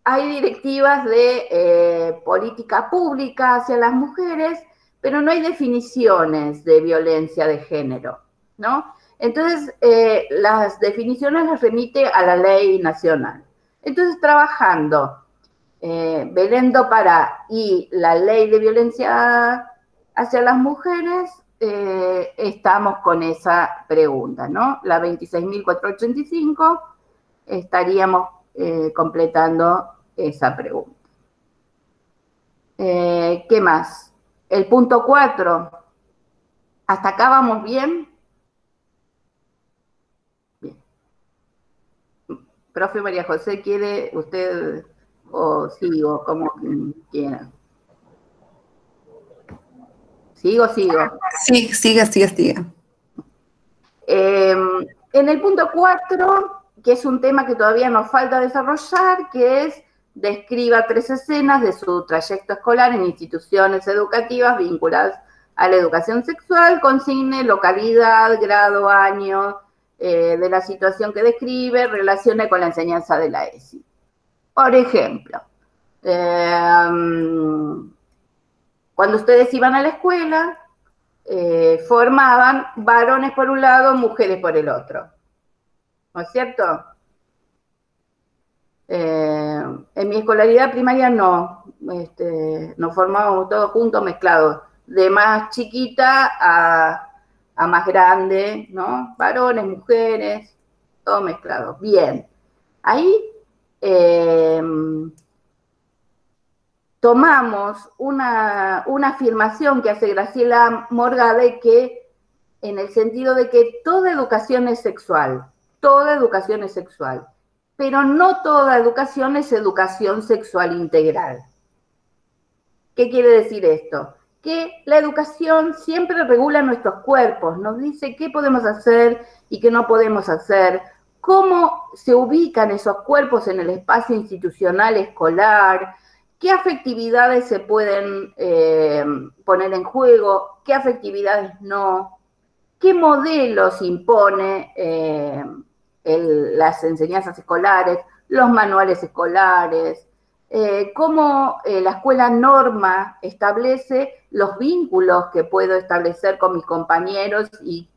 hay directivas de política pública hacia las mujeres, pero no hay definiciones de violencia de género, ¿no? Entonces, las definiciones las remite a la ley nacional. Entonces, trabajando Belén do Pará y la ley de violencia hacia las mujeres, estamos con esa pregunta, ¿no? La 26.485, estaríamos completando esa pregunta. ¿Qué más? El punto 4. ¿Hasta acá vamos bien? Bien. Profe María José, ¿quiere usted o sigo, como quiera? ¿Sigo? Sí, siga. En el punto 4, que es un tema que todavía nos falta desarrollar, que es describa 3 escenas de su trayecto escolar en instituciones educativas vinculadas a la educación sexual, consigne localidad, grado, año de la situación que describe, relacione con la enseñanza de la ESI. Por ejemplo, cuando ustedes iban a la escuela, formaban varones por un lado, mujeres por el otro. ¿No es cierto? En mi escolaridad primaria no, nos formábamos todos juntos, mezclados, de más chiquita a más grande, ¿no? Varones, mujeres, todo mezclado. Bien, ahí tomamos una afirmación que hace Graciela Morgade, que en el sentido de que toda educación es sexual, pero no toda educación es educación sexual integral. ¿Qué quiere decir esto? Que la educación siempre regula nuestros cuerpos, nos dice qué podemos hacer y qué no podemos hacer, cómo se ubican esos cuerpos en el espacio institucional escolar, qué afectividades se pueden poner en juego, qué afectividades no, qué modelos impone las enseñanzas escolares, los manuales escolares, cómo la escuela norma establece los vínculos que puedo establecer con mis compañeros y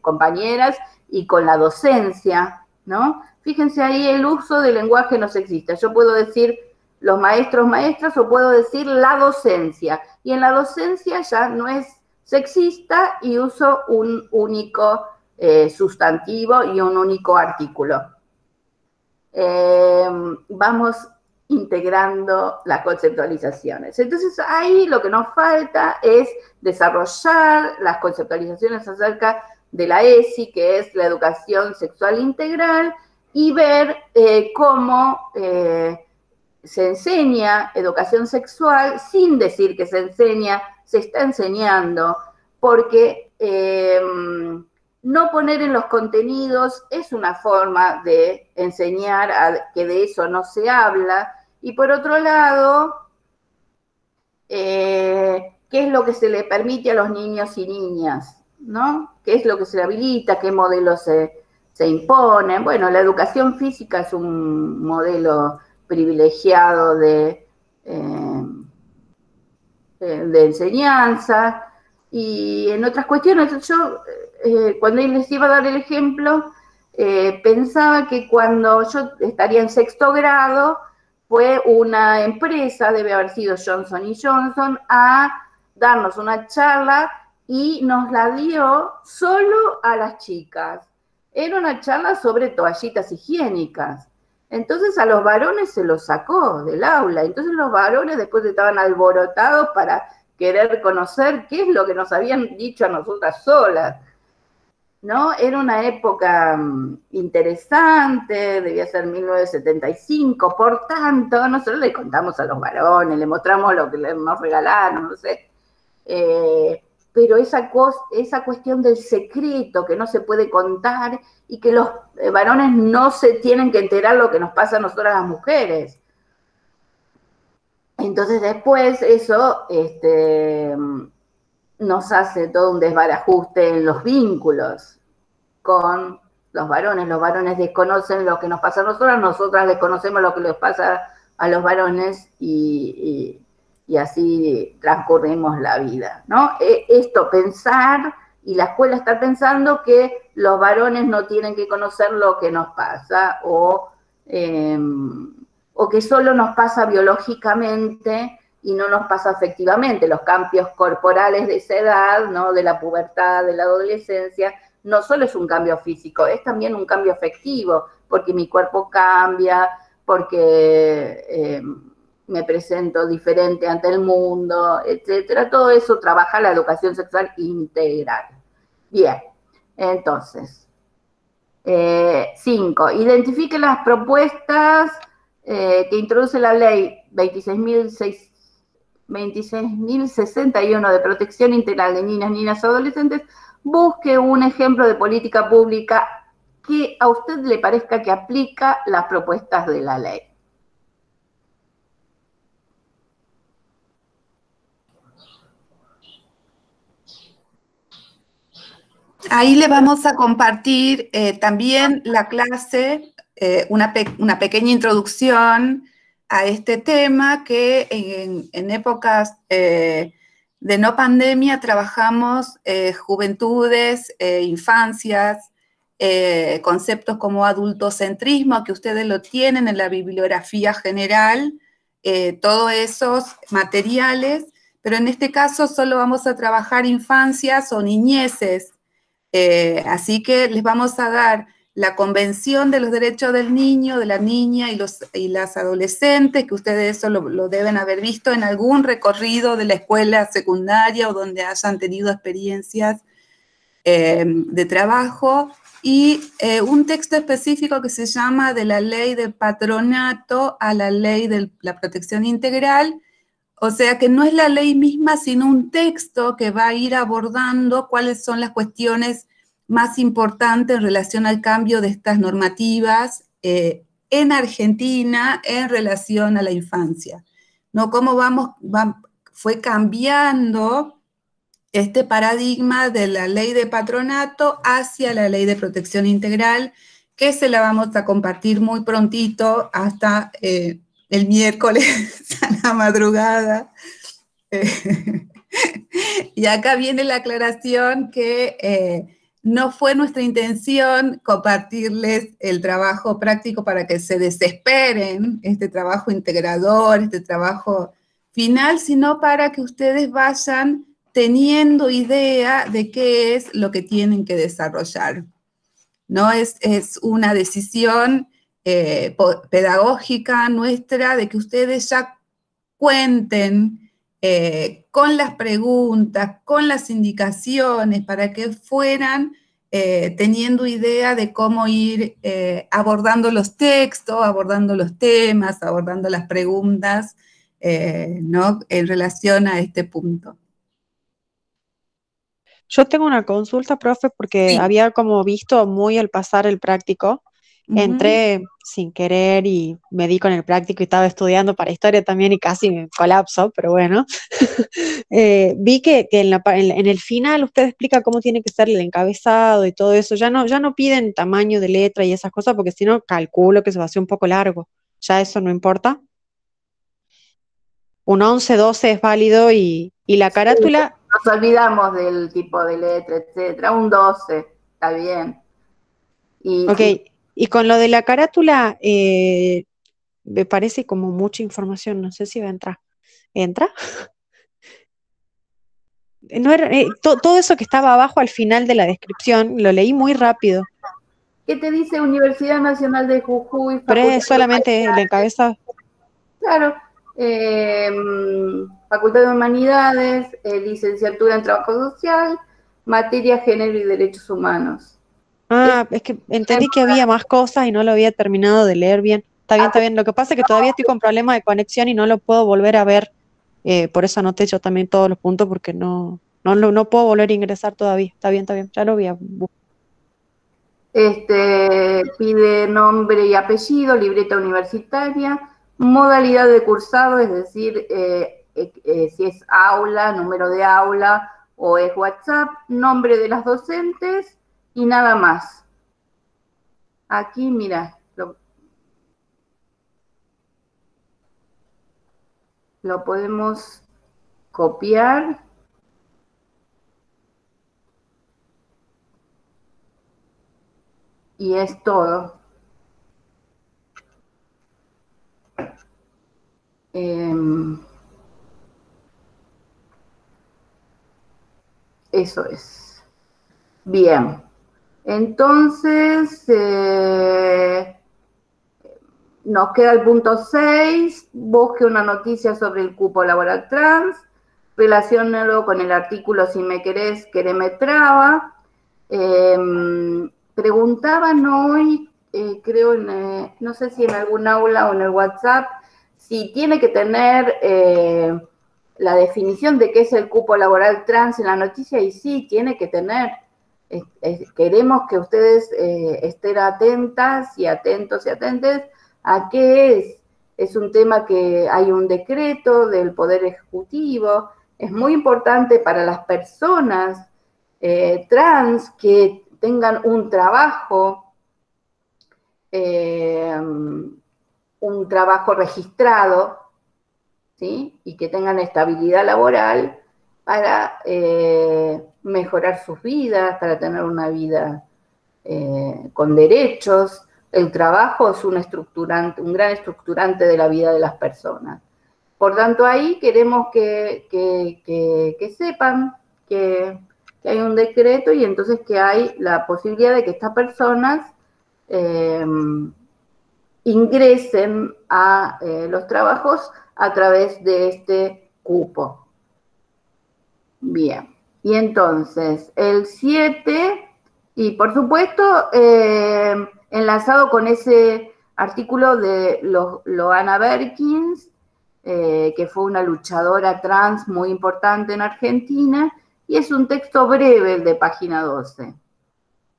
compañeras y con la docencia, ¿no? Fíjense ahí el uso del lenguaje no sexista. Yo puedo decir los maestros, maestras, o puedo decir la docencia. Y en la docencia ya no es sexista y uso un único sustantivo y un único artículo. Vamos integrando las conceptualizaciones. Entonces ahí lo que nos falta es desarrollar las conceptualizaciones acerca de la ESI, que es la educación sexual integral, y ver cómo se enseña educación sexual sin decir que se enseña, se está enseñando, porque no poner en los contenidos es una forma de enseñar a que de eso no se habla. Y por otro lado, ¿qué es lo que se le permite a los niños y niñas? ¿No? ¿Qué es lo que se le habilita? ¿Qué modelos se imponen? Bueno, la educación física es un modelo privilegiado de enseñanza, y en otras cuestiones, yo cuando les iba a dar el ejemplo, pensaba que cuando yo estaría en 6º grado, fue una empresa, debe haber sido Johnson & Johnson, a darnos una charla y nos la dio solo a las chicas. Era una charla sobre toallitas higiénicas. Entonces a los varones se los sacó del aula. Entonces los varones después estaban alborotados para querer conocer qué es lo que nos habían dicho a nosotras solas, ¿no? Era una época interesante, debía ser 1975, por tanto, nosotros le contamos a los varones, le mostramos lo que nos regalaron, no sé. Pero esa cuestión del secreto que no se puede contar y que los varones no se tienen que enterar lo que nos pasa a nosotras las mujeres. Entonces después eso nos hace todo un desbarajuste en los vínculos con los varones. Los varones desconocen lo que nos pasa a nosotras desconocemos lo que les pasa a los varones y así transcurrimos la vida, ¿no? Esto, pensar, y la escuela está pensando que los varones no tienen que conocer lo que nos pasa, o que solo nos pasa biológicamente y no nos pasa afectivamente. Los cambios corporales de esa edad, ¿no? De la pubertad, de la adolescencia, no solo es un cambio físico, es también un cambio afectivo, porque mi cuerpo cambia, porque me presento diferente ante el mundo, etcétera. Todo eso trabaja la educación sexual integral. Bien, entonces, 5. Identifique las propuestas que introduce la ley 26.061 de protección integral de niñas, niñas y adolescentes. Busque un ejemplo de política pública que a usted le parezca que aplica las propuestas de la ley. Ahí le vamos a compartir también la clase, una pequeña introducción a este tema que en épocas de no pandemia trabajamos juventudes, infancias, conceptos como adultocentrismo, que ustedes lo tienen en la bibliografía general, todos esos materiales, pero en este caso solo vamos a trabajar infancias o niñeces. Así que les vamos a dar la Convención de los Derechos del Niño, de la Niña y las adolescentes, que ustedes eso lo deben haber visto en algún recorrido de la escuela secundaria o donde hayan tenido experiencias de trabajo, y un texto específico que se llama de la Ley del Patronato a la Ley de la Protección Integral. O sea que no es la ley misma, sino un texto que va a ir abordando cuáles son las cuestiones más importantes en relación al cambio de estas normativas en Argentina en relación a la infancia, ¿no? Cómo fue cambiando este paradigma de la ley de patronato hacia la ley de protección integral, que se la vamos a compartir muy prontito hasta el miércoles a la madrugada. Y acá viene la aclaración que no fue nuestra intención compartirles el trabajo práctico para que se desesperen, este trabajo integrador, este trabajo final, sino para que ustedes vayan teniendo idea de qué es lo que tienen que desarrollar. No es una decisión pedagógica nuestra de que ustedes ya cuenten con las preguntas, con las indicaciones, para que fueran teniendo idea de cómo ir abordando los textos, abordando los temas, abordando las preguntas, ¿no? En relación a este punto. Yo tengo una consulta, profe, porque Sí. había como visto muy al pasar el práctico. Entré sin querer y me di con el práctico y estaba estudiando para historia también y casi me colapso, pero bueno. Vi que en el final usted explica cómo tiene que ser el encabezado y todo eso. Ya no piden tamaño de letra y esas cosas porque si no calculo que se va a hacer un poco largo. Ya eso no importa. Un 11, 12 es válido y la carátula, Nos olvidamos del tipo de letra, etcétera. Un 12, está bien. ok, y con lo de la carátula me parece como mucha información, no sé si va a entrar. ¿Entra? No era, todo eso que estaba abajo al final de la descripción, lo leí muy rápido, ¿Qué te dice Universidad Nacional de Jujuy? pero Facultad es de solamente el Humanidades? encabezado. Claro. Facultad de Humanidades, licenciatura en Trabajo Social, materia Género y Derechos Humanos. Ah, es que entendí que había más cosas y no lo había terminado de leer bien. Está bien, está bien. Lo que pasa es que todavía estoy con problemas de conexión y no lo puedo volver a ver. Por eso anoté yo también todos los puntos porque no puedo volver a ingresar todavía. Está bien. Ya lo voy a buscar. Pide nombre y apellido, libreta universitaria, modalidad de cursado, es decir, si es aula, número de aula o es WhatsApp, nombre de las docentes y nada más. Aquí, mira, lo podemos copiar. Y es todo. Eso es. Bien. Entonces, nos queda el punto 6. Busque una noticia sobre el cupo laboral trans. Relaciónalo con el artículo Si me querés, quereme traba. Preguntaban hoy, creo, no sé si en algún aula o en el WhatsApp, si tiene que tener la definición de qué es el cupo laboral trans en la noticia, y sí, tiene que tener. Queremos que ustedes estén atentas y atentos y atentes a qué es. Es un tema que hay un decreto del Poder Ejecutivo. Es muy importante para las personas trans que tengan un trabajo registrado, ¿sí? Y que tengan estabilidad laboral para mejorar sus vidas, para tener una vida con derechos. El trabajo es un gran estructurante de la vida de las personas. Por tanto, ahí queremos que sepan que hay un decreto y entonces que hay la posibilidad de que estas personas ingresen a los trabajos a través de este cupo. Bien, y entonces el 7, y por supuesto, enlazado con ese artículo de Loana Berkins, que fue una luchadora trans muy importante en Argentina, y es un texto breve el de página 12.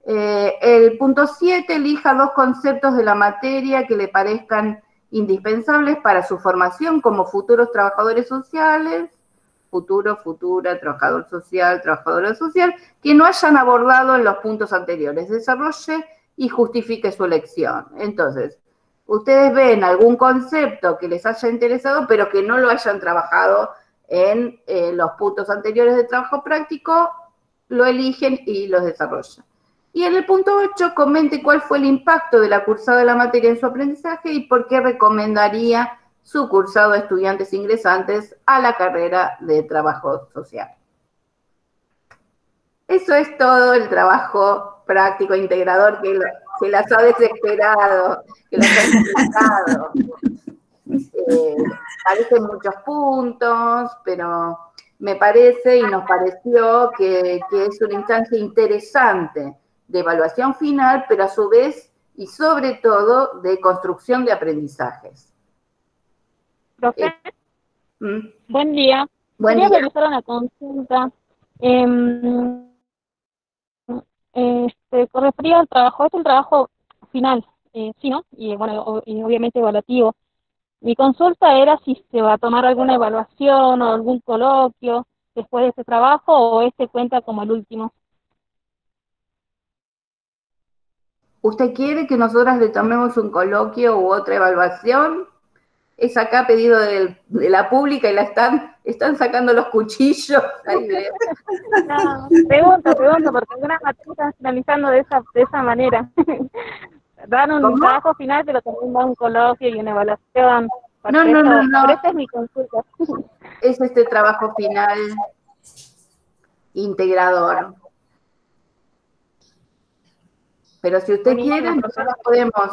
El punto 7, elija 2 conceptos de la materia que le parezcan indispensables para su formación como futuros trabajadores sociales, futura, trabajadora social, que no hayan abordado en los puntos anteriores. Desarrolle y justifique su elección. Entonces, ustedes ven algún concepto que les haya interesado, pero que no lo hayan trabajado en los puntos anteriores de trabajo práctico, lo eligen y los desarrollan. Y en el punto 8, comente cuál fue el impacto de la cursada de la materia en su aprendizaje y por qué recomendaría su cursado a estudiantes ingresantes a la carrera de trabajo social. Eso es todo el trabajo práctico integrador que las ha desesperado, que las ha explicado. Parecen muchos puntos, pero me parece y nos pareció que es una instancia interesante de evaluación final, pero a su vez y sobre todo de construcción de aprendizajes. Profe, buen día. Buen Quería día. realizar una consulta. se refería al trabajo, es el trabajo final, sí, ¿no? Y bueno, y obviamente evaluativo. Mi consulta era si se va a tomar alguna evaluación o algún coloquio después de ese trabajo o este cuenta como el último. ¿Usted quiere que nosotras le tomemos un coloquio u otra evaluación? Es acá a pedido de la pública y están sacando los cuchillos. Ahí veo. No, pregunto, porque algunas materias están finalizando de esa manera. Dan un ¿Cómo? trabajo final, pero también dan un coloquio y una evaluación. Por eso, por eso es mi consulta. Es este trabajo final integrador. Pero si usted Buenísimo, quiere, profesora. nosotros podemos.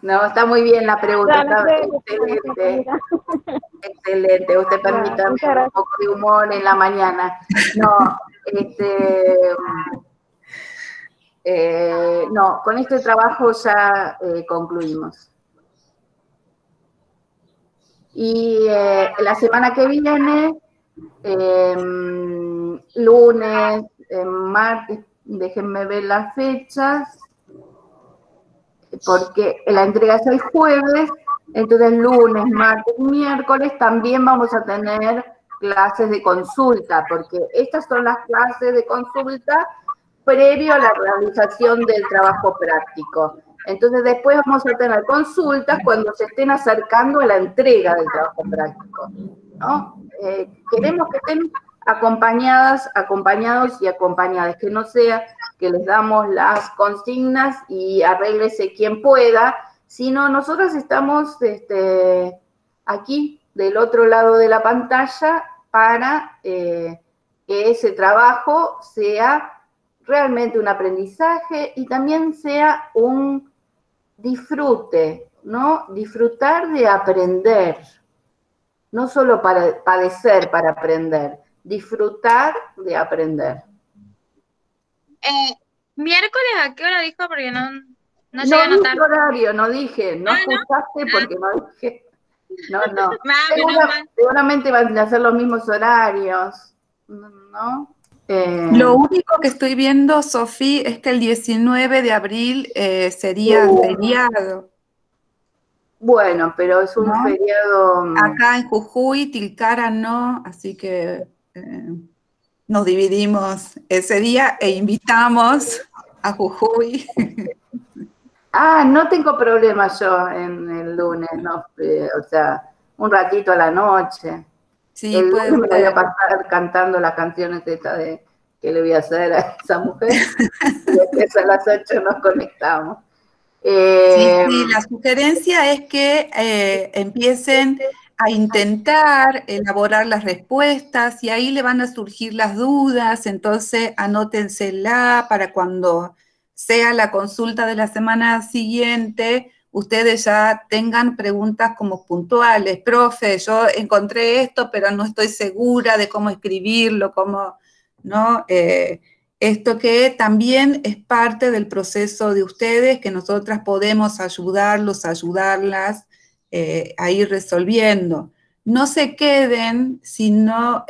No, está muy bien la pregunta, Ya, no está sé, excelente. Excelente, usted permítame muchas un gracias. poco de humor en la mañana. No, no, con este trabajo ya concluimos. Y la semana que viene, lunes, martes, déjenme ver las fechas, porque la entrega es el jueves, entonces lunes, martes y miércoles también vamos a tener clases de consulta, porque estas son las clases de consulta previo a la realización del trabajo práctico. Entonces después vamos a tener consultas cuando se estén acercando a la entrega del trabajo práctico, ¿no? Queremos que estén acompañados y acompañadas, que no sea que les damos las consignas y arréglese quien pueda, sino nosotros estamos aquí del otro lado de la pantalla para que ese trabajo sea realmente un aprendizaje y también sea un disfrute, ¿no? Disfrutar de aprender, no solo para padecer para aprender, disfrutar de aprender. ¿Miércoles a qué hora dijo? Porque no No llegué a notar. dije horario, no dije, no escuchaste porque no dije. No. Seguramente van a ser los mismos horarios, ¿no? Lo único que estoy viendo, Sofía, es que el 19 de abril sería feriado. Bueno, pero es un ¿no? feriado. Acá en Jujuy, Tilcara no, así que nos dividimos ese día e invitamos a Jujuy. No tengo problema yo en el lunes, ¿no? O sea, un ratito a la noche. Sí, el puede lunes me voy a ser. pasar cantando las canciones estas de que le voy a hacer a esa mujer. Y después a las 8 nos conectamos. Sí, la sugerencia es que empiecen a intentar elaborar las respuestas y ahí le van a surgir las dudas, entonces anótensela para cuando sea la consulta de la semana siguiente, ustedes ya tengan preguntas como puntuales. Profe, yo encontré esto, pero no estoy segura de cómo escribirlo, cómo, ¿no? Esto que también es parte del proceso de ustedes, que nosotras podemos ayudarlos, ayudarlas a ir resolviendo. No se queden si no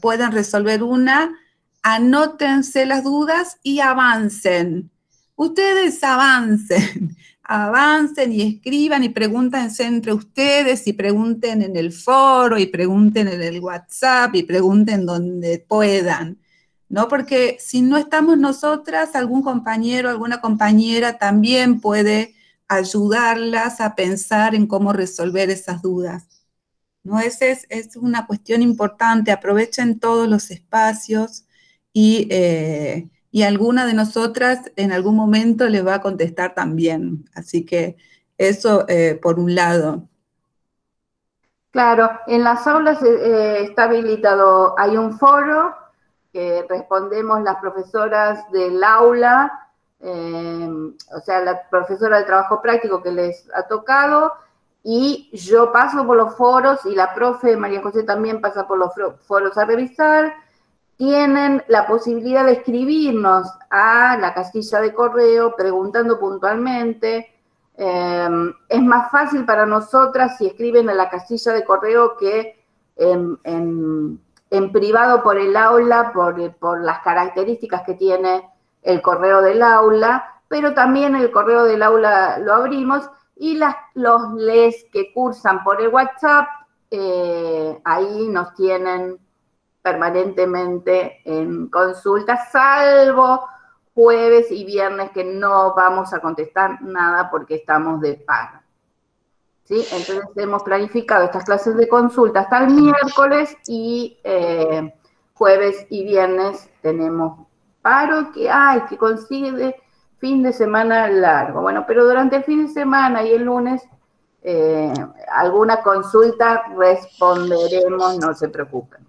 pueden resolver una, anótense las dudas y avancen. Ustedes avancen, avancen y escriban y pregúntense entre ustedes y pregunten en el foro y pregunten en el WhatsApp y pregunten donde puedan. ¿No? Porque si no estamos nosotras, algún compañero, alguna compañera también puede ayudarlas a pensar en cómo resolver esas dudas. ¿No? Esa es una cuestión importante. Aprovechen todos los espacios y alguna de nosotras en algún momento les va a contestar también. Así que eso por un lado. Claro, en las aulas está habilitado, hay un foro que respondemos las profesoras del aula, o sea, la profesora de trabajo práctico que les ha tocado, y yo paso por los foros, y la profe María José también pasa por los foros a revisar. Tienen la posibilidad de escribirnos a la casilla de correo preguntando puntualmente. Es más fácil para nosotras si escriben a la casilla de correo que en en privado por el aula, por las características que tiene el correo del aula, pero también el correo del aula lo abrimos y los LES que cursan por el WhatsApp, ahí nos tienen permanentemente en consulta, salvo jueves y viernes que no vamos a contestar nada porque estamos de paro. ¿Sí? Entonces hemos planificado estas clases de consulta hasta el miércoles y jueves y viernes tenemos paro que consigue de fin de semana largo. Bueno, pero durante el fin de semana y el lunes alguna consulta responderemos, no se preocupen.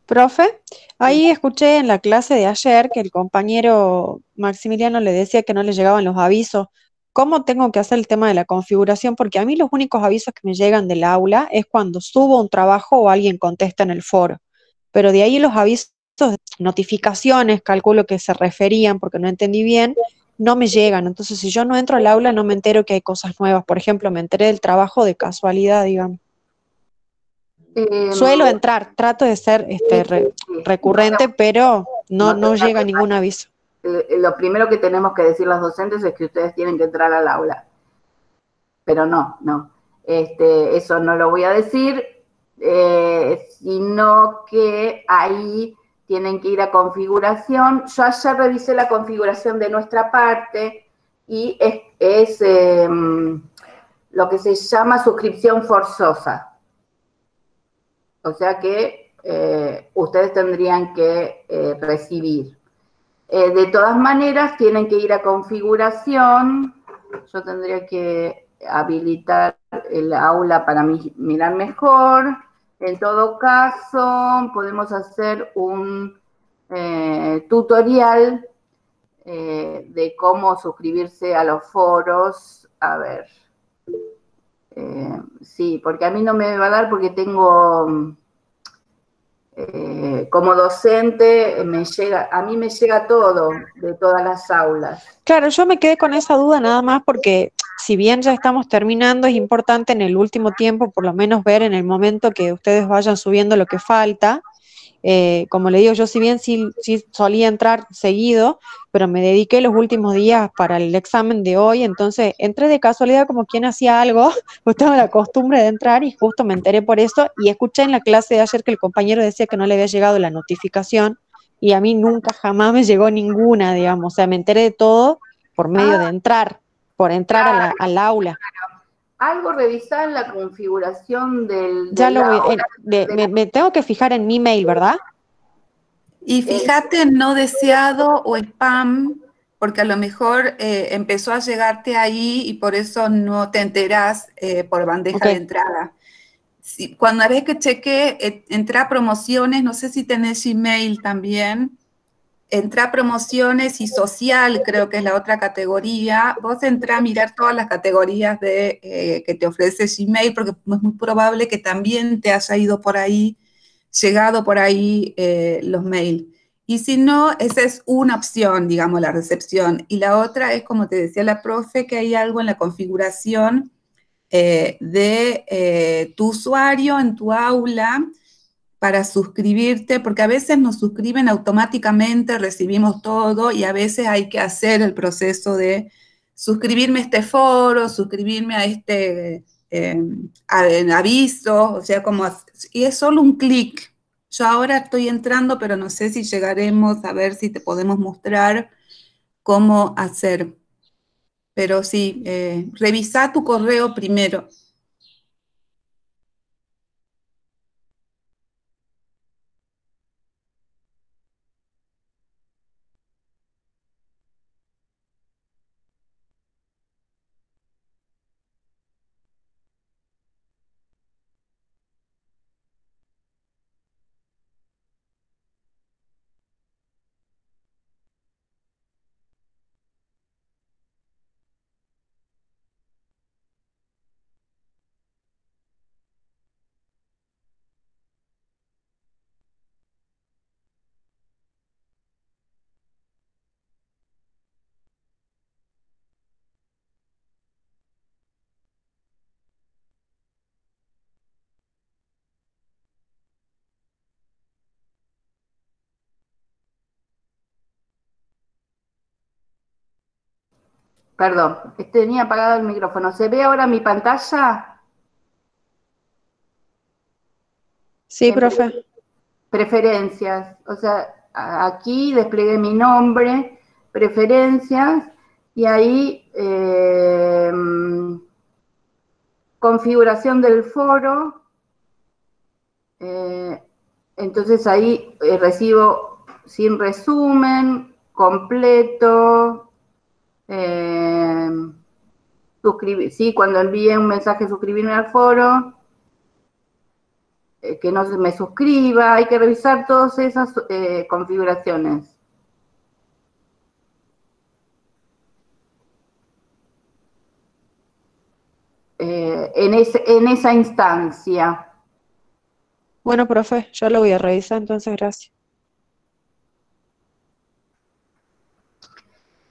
Profe, ahí escuché en la clase de ayer que el compañero Maximiliano le decía que no le llegaban los avisos. ¿Cómo tengo que hacer el tema de la configuración? Porque a mí los únicos avisos que me llegan del aula es cuando subo un trabajo o alguien contesta en el foro. Pero de ahí los avisos, notificaciones, calculo que se referían porque no entendí bien, no me llegan. Entonces, si yo no entro al aula, no me entero que hay cosas nuevas. Por ejemplo, me enteré del trabajo de casualidad, digamos. Suelo entrar, trato de ser recurrente, pero no llega ningún aviso. Lo primero que tenemos que decir los docentes es que ustedes tienen que entrar al aula. Pero no. Eso no lo voy a decir, sino que ahí tienen que ir a configuración. Yo ayer revisé la configuración de nuestra parte y es lo que se llama suscripción forzosa. O sea que ustedes tendrían que recibir. De todas maneras, tienen que ir a configuración. Yo tendría que habilitar el aula para mirar mejor. En todo caso, podemos hacer un tutorial de cómo suscribirse a los foros. A ver. Sí, porque a mí no me va a dar porque tengo... como docente, a mí me llega todo de todas las aulas. Claro, yo me quedé con esa duda nada más porque si bien ya estamos terminando, es importante en el último tiempo por lo menos ver en el momento que ustedes vayan subiendo lo que falta. Como le digo, yo si bien sí solía entrar seguido, pero me dediqué los últimos días para el examen de hoy, entonces entré de casualidad como quien hacía algo, pues tengo la costumbre de entrar y justo me enteré por eso y escuché en la clase de ayer que el compañero decía que no le había llegado la notificación y a mí nunca jamás me llegó ninguna, digamos, o sea, me enteré de todo por medio de entrar, por entrar al aula. Algo revisar en la configuración Ya lo voy, aula. me tengo que fijar en mi mail, ¿verdad? Y fíjate en no deseado o spam, porque a lo mejor empezó a llegarte ahí y por eso no te enterás por bandeja de entrada. Cuando una vez que cheque, entra a promociones, no sé si tenés Gmail también, entra a promociones y social, creo que es la otra categoría. Vos entrá a mirar todas las categorías que te ofrece Gmail, porque es muy probable que también te haya ido por ahí, llegado por ahí los mails. Y si no, esa es una opción, digamos, la recepción. Y la otra es, como te decía la profe, que hay algo en la configuración de tu usuario en tu aula para suscribirte, porque a veces nos suscriben automáticamente, recibimos todo y a veces hay que hacer el proceso de suscribirme a este foro, suscribirme a este aviso, o sea, y es solo un clic. Yo ahora estoy entrando, pero no sé si llegaremos a ver si te podemos mostrar cómo hacer. Pero sí, revisa tu correo primero. Perdón, tenía apagado el micrófono. ¿Se ve ahora mi pantalla? Sí, profe. Preferencias. O sea, aquí desplegué mi nombre, preferencias, y ahí configuración del foro. Entonces ahí recibo sin resumen, completo, suscribir, sí, cuando envíe un mensaje suscribirme al foro, que no se me suscriba, hay que revisar todas esas configuraciones. En esa instancia. Bueno, profe, yo lo voy a revisar, entonces gracias.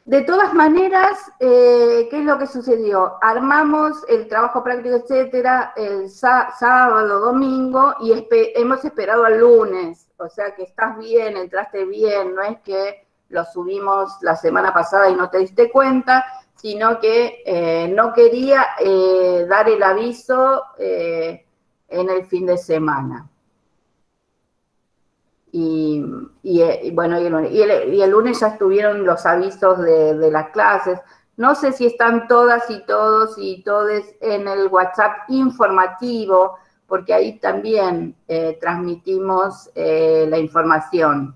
De todas maneras, ¿qué es lo que sucedió? Armamos el trabajo práctico, etcétera, el sábado, domingo, y hemos esperado al lunes. O sea que estás bien, entraste bien, no es que lo subimos la semana pasada y no te diste cuenta, sino que no quería dar el aviso en el fin de semana. Y bueno, y el lunes ya estuvieron los avisos de las clases. No sé si están todas y todos y todes en el WhatsApp informativo, porque ahí también transmitimos la información.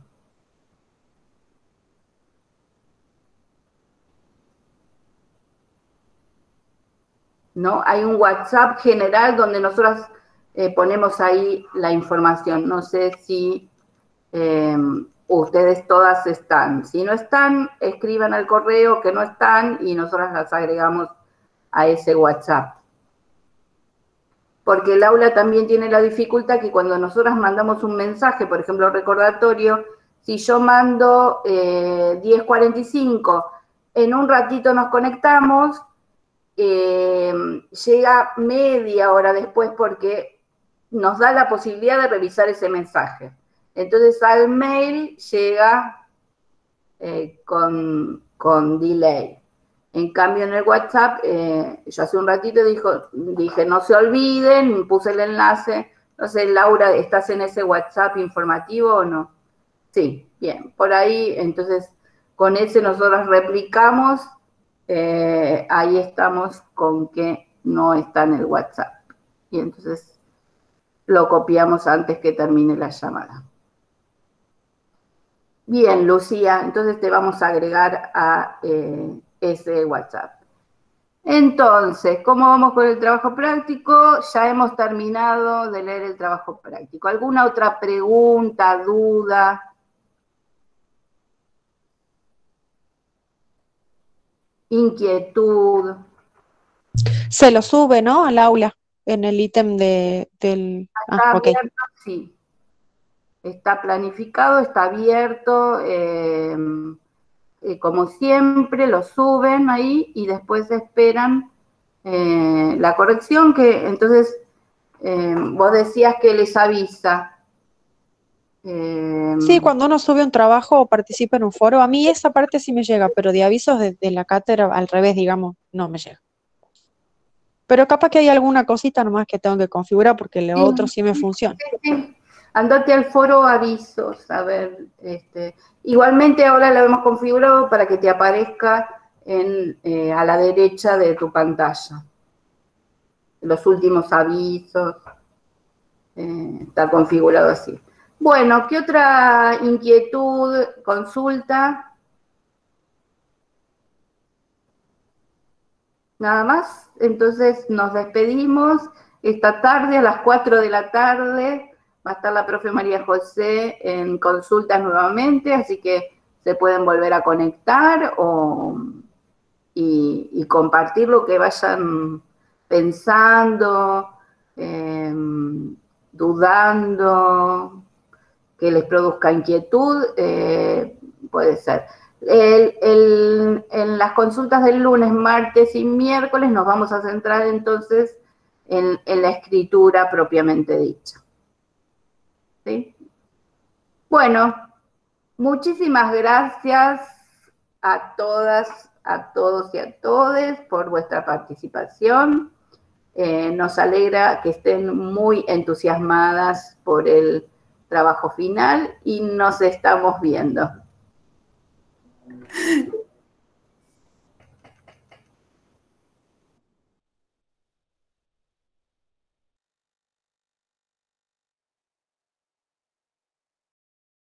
¿No? Hay un WhatsApp general donde nosotros ponemos ahí la información. No sé si ustedes todas están. Si no están, escriban al correo que no están y nosotras las agregamos a ese WhatsApp. Porque el aula también tiene la dificultad que cuando nosotras mandamos un mensaje, por ejemplo, recordatorio, si yo mando 10:45, en un ratito nos conectamos, llega media hora después porque nos da la posibilidad de revisar ese mensaje. Entonces al mail llega con delay. En cambio en el WhatsApp, yo hace un ratito dije no se olviden, puse el enlace. No sé, Laura, ¿estás en ese WhatsApp informativo o no? Sí, bien, por ahí, entonces con ese nosotros replicamos, ahí estamos con que no está en el WhatsApp. Y entonces lo copiamos antes que termine la llamada. Bien, Lucía, entonces te vamos a agregar a ese WhatsApp. Entonces, ¿cómo vamos con el trabajo práctico? Ya hemos terminado de leer el trabajo práctico. ¿Alguna otra pregunta, duda? Inquietud. Se lo sube, ¿no? Al aula, en el ítem del... Está ok. abierto, sí. Está planificado, está abierto. Como siempre, lo suben ahí y después esperan la corrección, que entonces vos decías que les avisa. Sí, cuando uno sube un trabajo o participa en un foro, a mí esa parte sí me llega, pero de avisos de la cátedra al revés, digamos, no me llega. Pero capaz que hay alguna cosita nomás que tengo que configurar porque lo otro sí me funciona. Sí. Andate al foro avisos, a ver, igualmente ahora lo hemos configurado para que te aparezca a la derecha de tu pantalla. Los últimos avisos, está configurado así. Bueno, ¿qué otra inquietud, consulta? Nada más, entonces nos despedimos. Esta tarde, a las 4 de la tarde, va a estar la profe María José en consultas nuevamente, así que se pueden volver a conectar y compartir lo que vayan pensando, dudando, que les produzca inquietud, puede ser. En las consultas del lunes, martes y miércoles nos vamos a centrar entonces en la escritura propiamente dicha. ¿Sí? Bueno, muchísimas gracias a todas, a todos y a todes por vuestra participación. Nos alegra que estén muy entusiasmadas por el trabajo final y nos estamos viendo.